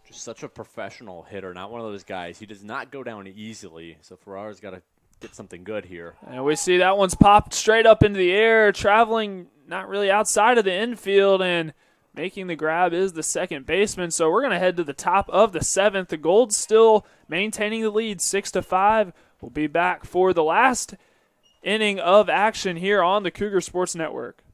Speaker 2: Just such a professional hitter, not one of those guys. He does not go down easily, so Ferraro's got to get something good here.
Speaker 1: And we see that one's popped straight up into the air, traveling not really outside of the infield, and making the grab is the second baseman. So we're going to head to the top of the 7th. The Golds still maintaining the lead, 6-5. We'll be back for the last inning of action here on the Cougar Sports Network.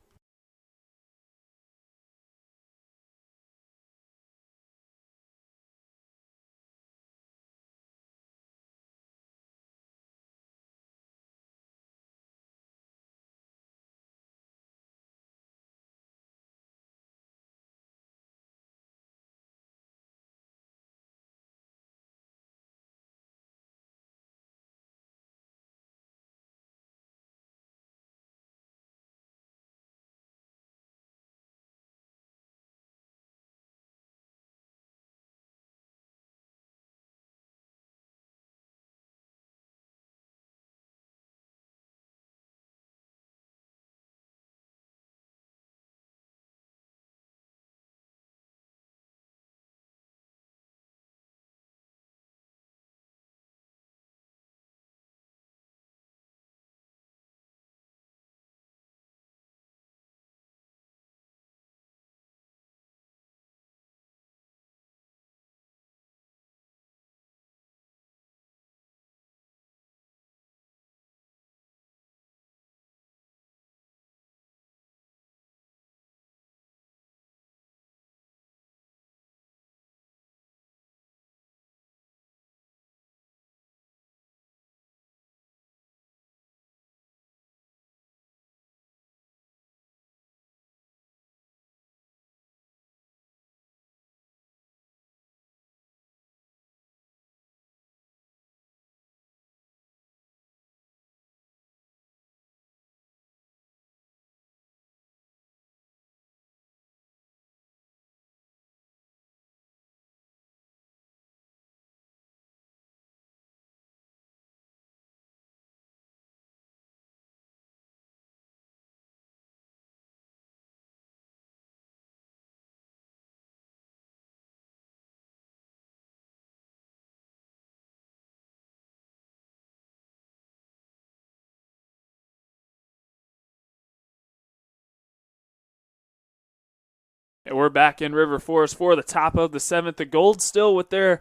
Speaker 1: And we're back in River Forest for the top of the 7th. The Golds still with their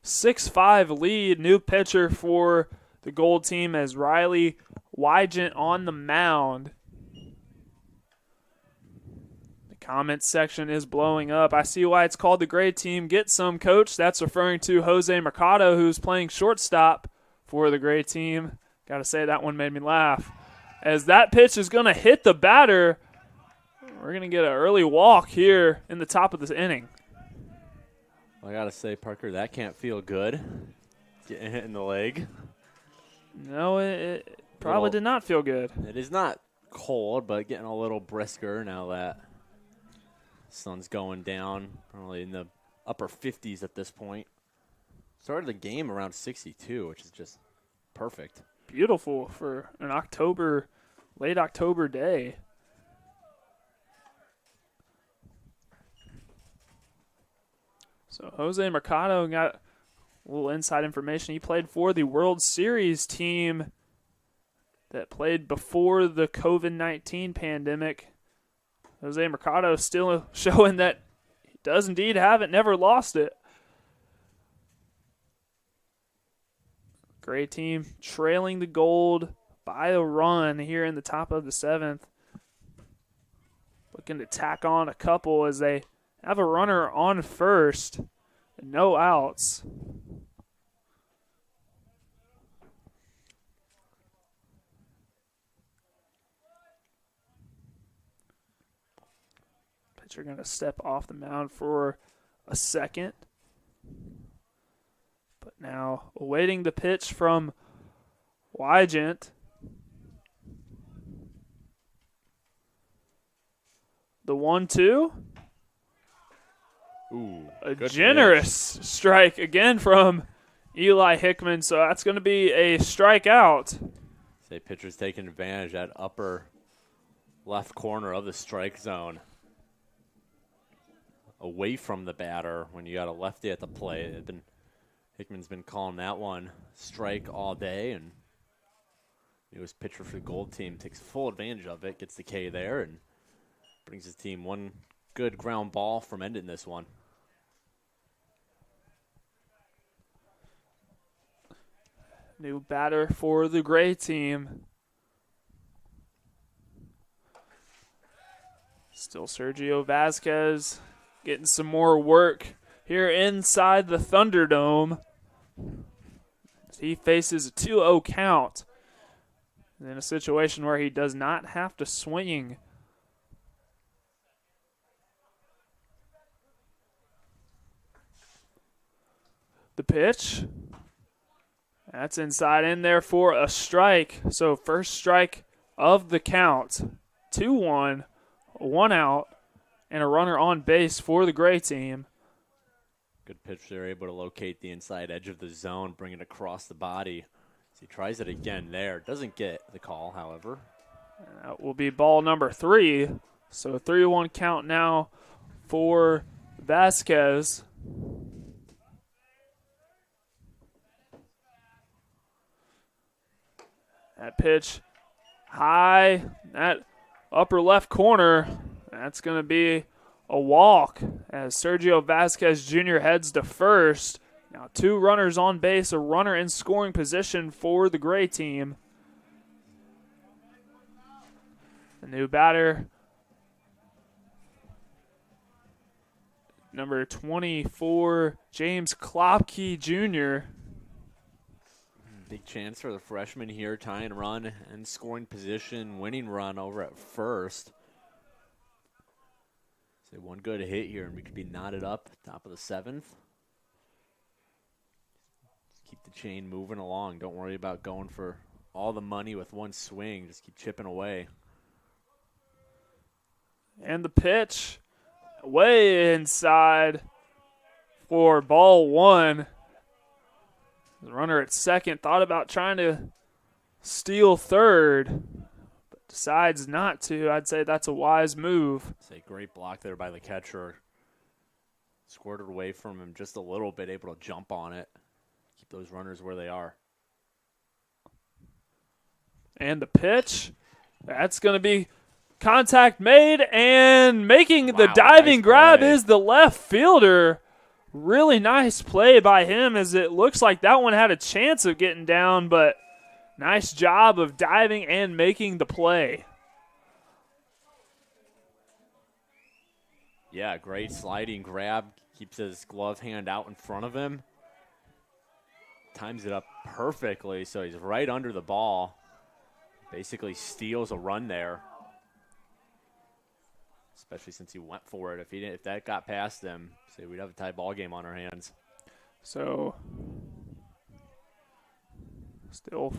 Speaker 1: 6-5 lead. New pitcher for the Gold team as Riley Wygant on the mound. The comments section is blowing up. I see why it's called the Gray team. Get some, coach. That's referring to Jose Mercado, who's playing shortstop for the Gray team. Got to say, that one made me laugh. As that pitch is going to hit the batter, we're going to get an early walk here in the top of this inning.
Speaker 2: I got to say, Parker, that can't feel good. Getting hit in the leg.
Speaker 1: No, it probably did not feel good.
Speaker 2: It is not cold, but getting a little brisker now that sun's going down, probably in the upper 50s at this point. Started the game around 62, which is just perfect.
Speaker 1: Beautiful for an late October day. So Jose Mercado got a little inside information. He played for the World Series team that played before the COVID-19 pandemic. Jose Mercado still showing that he does indeed have it, never lost it. Gray team trailing the Gold by a run here in the top of the 7th. Looking to tack on a couple as they have a runner on first and no outs. Pitch Pitcher going to step off the mound for a second. But now awaiting the pitch from Wygant. The 1-2.
Speaker 2: Ooh,
Speaker 1: a generous pitch. Strike again from Eli Hickman. So that's going to be a strikeout.
Speaker 2: Say pitcher's taking advantage of that upper left corner of the strike zone. Away from the batter when you got a lefty at the plate. Hickman's been calling that one strike all day, and he was pitcher for the Gold team. Takes full advantage of it, gets the K there, and brings his team one good ground ball from ending this one.
Speaker 1: New batter for the Gray team. Still Sergio Vasquez getting some more work here inside the Thunderdome. He faces a 2-0 count in a situation where he does not have to swing. The pitch. That's inside in there for a strike. So first strike of the count. 2-1, 1 out, and a runner on base for the Gray team.
Speaker 2: Good pitch there, able to locate the inside edge of the zone, bring it across the body. So he tries it again there. Doesn't get the call, however.
Speaker 1: And that will be ball number 3. So 3-1 count now for Vasquez. That pitch high, that upper left corner, that's going to be a walk as Sergio Vasquez Jr. heads to first. Now 2 runners on base, a runner in scoring position for the Gray team. The new batter, number 24, James Klopke Jr.
Speaker 2: Big chance for the freshman here, tying run and scoring position, winning run over at first. So one good hit here, and we could be knotted up top of the 7th. Just keep the chain moving along. Don't worry about going for all the money with one swing. Just keep chipping away.
Speaker 1: And the pitch way inside for ball 1. The runner at second thought about trying to steal third, but decides not to. I'd say that's a wise move.
Speaker 2: It's a great block there by the catcher. Squirted away from him just a little bit, able to jump on it. Keep those runners where they are.
Speaker 1: And the pitch, that's going to be contact made, and making the diving grab is the left fielder. Really nice play by him, as it looks like that one had a chance of getting down, but nice job of diving and making the play.
Speaker 2: Yeah, great sliding grab. Keeps his glove hand out in front of him. Times it up perfectly, so he's right under the ball. Basically steals a run there. Especially since he went for it. If that got past him, say we'd have a tie ball game on our hands.
Speaker 1: So still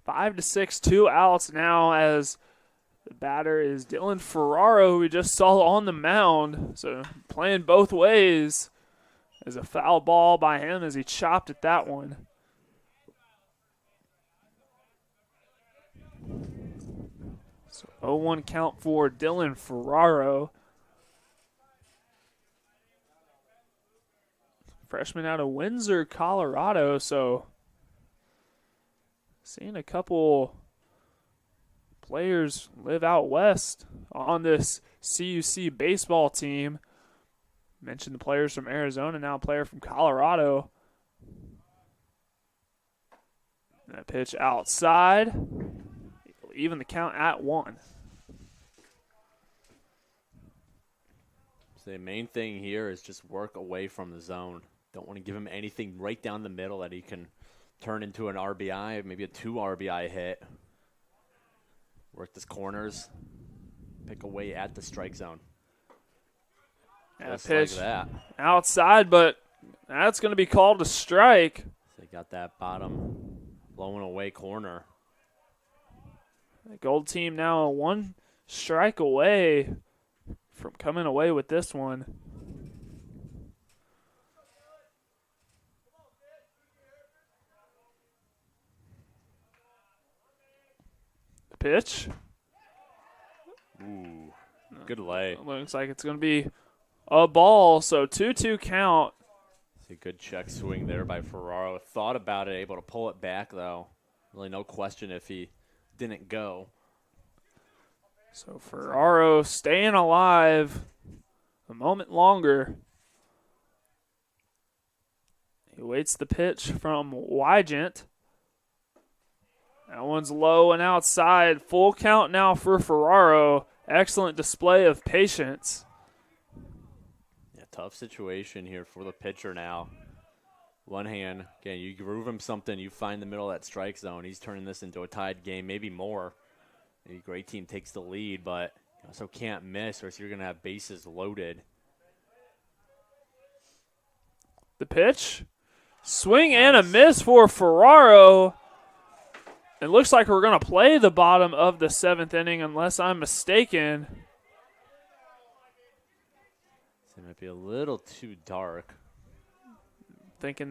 Speaker 1: 5-6, 2 outs now, as the batter is Dylan Ferraro, who we just saw on the mound. So playing both ways, as a foul ball by him as he chopped at that one. So 0-1 count for Dylan Ferraro. Freshman out of Windsor, Colorado. So seeing a couple players live out west on this CUC baseball team. Mentioned the players from Arizona, now a player from Colorado. That pitch outside. Even the count at 1.
Speaker 2: So the main thing here is just work away from the zone. Don't want to give him anything right down the middle that he can turn into an RBI, maybe a 2 RBI hit. Work his corners. Pick away at the strike zone. Just
Speaker 1: pitch
Speaker 2: like that.
Speaker 1: outside, but that's going to be called a strike.
Speaker 2: They got that bottom blowing away corner.
Speaker 1: The Gold team now 1 strike away from coming away with this one. The pitch.
Speaker 2: Ooh, good lay.
Speaker 1: Looks like it's going to be a ball, so 2-2 count.
Speaker 2: It's a good check swing there by Ferraro. Thought about it, able to pull it back, though. Really no question if he didn't go.
Speaker 1: So Ferraro staying alive a moment longer. He waits the pitch from Wygant. That one's low and outside. Full count now for Ferraro. Excellent display of patience.
Speaker 2: Yeah, tough situation here for the pitcher now. One hand, again, you groove him something, you find the middle of that strike zone. He's turning this into a tied game, maybe more. A great team takes the lead, but you also can't miss, or else you're going to have bases loaded.
Speaker 1: The pitch. Swing and a miss for Ferraro. It looks like we're going to play the bottom of the 7th inning unless I'm mistaken.
Speaker 2: So it might be a little too dark.
Speaker 1: Thinking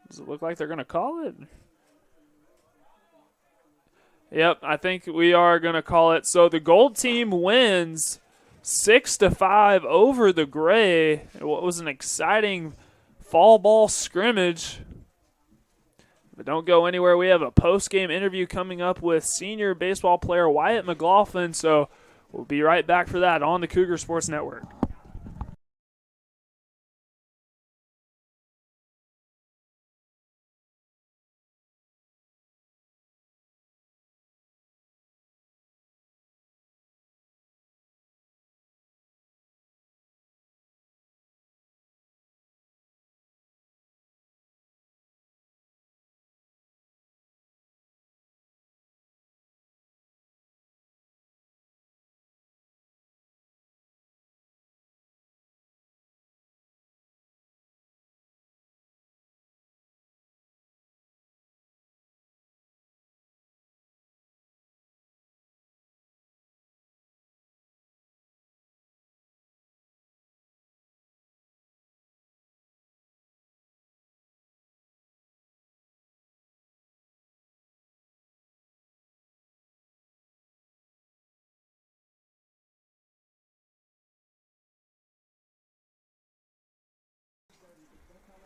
Speaker 1: does it look like they're going to call it? Yep, I think we are going to call it. So the Gold team wins 6-5 over the Gray. What was an exciting fall ball scrimmage. But don't go anywhere. We have a post-game interview coming up with senior baseball player Wyatt McLaughlin. So we'll be right back for that on the Cougar Sports Network.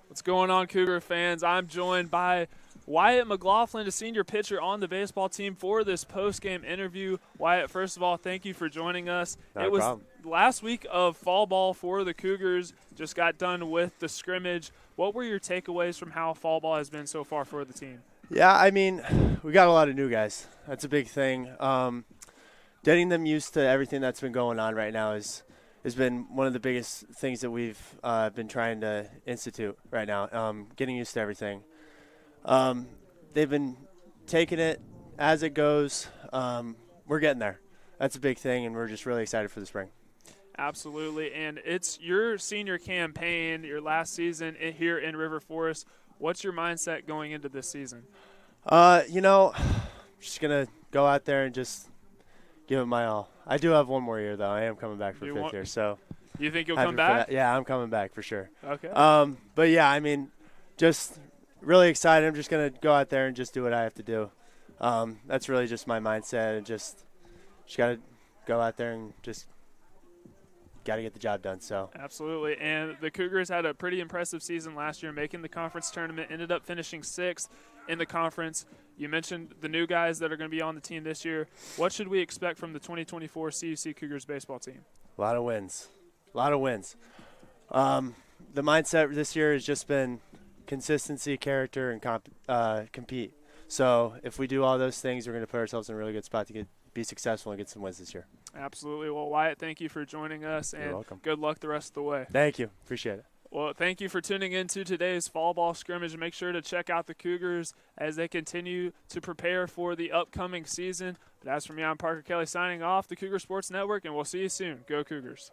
Speaker 1: What's going on, Cougar fans? I'm joined by Wyatt McLaughlin, a senior pitcher on the baseball team, for this post-game interview. Wyatt, first of all, thank you for joining us.
Speaker 3: Not a problem.
Speaker 1: Last week of fall ball for the Cougars. Just got done with the scrimmage. What were your takeaways from how fall ball has been so far for the team?
Speaker 3: Yeah, I mean, we got a lot of new guys. That's a big thing. Getting them used to everything that's been going on right now has been one of the biggest things that we've been trying to institute right now, getting used to everything. They've been taking it as it goes. We're getting there. That's a big thing, and we're just really excited for the spring.
Speaker 1: Absolutely, and it's your senior campaign, your last season here in River Forest. What's your mindset going into this season?
Speaker 3: Just going to go out there and just give it my all. I do have one more year, though. I am coming back for fifth year. So
Speaker 1: you think you'll come back?
Speaker 3: Yeah, I'm coming back for sure.
Speaker 1: Okay.
Speaker 3: But, yeah, I mean, just really excited. I'm just going to go out there and just do what I have to do. That's really just my mindset, and just got to go out there and just got to get the job done. So
Speaker 1: absolutely. And the Cougars had a pretty impressive season last year, making the conference tournament, ended up finishing 6th in the conference. You mentioned the new guys that are going to be on the team this year. What should we expect from the 2024 CUC Cougars baseball team?
Speaker 3: A lot of wins. The mindset this year has just been consistency, character, and compete. So if we do all those things, we're going to put ourselves in a really good spot to be successful and get some wins this year.
Speaker 1: Absolutely. Well, Wyatt, thank you for joining us, and
Speaker 3: You're welcome.
Speaker 1: Good luck the rest of the way.
Speaker 3: Thank you. Appreciate it.
Speaker 1: Well, thank you for tuning in to today's fall ball scrimmage, and make sure to check out the Cougars as they continue to prepare for the upcoming season. But as for me, I'm Parker Kelly signing off the Cougar Sports Network, and we'll see you soon. Go Cougars.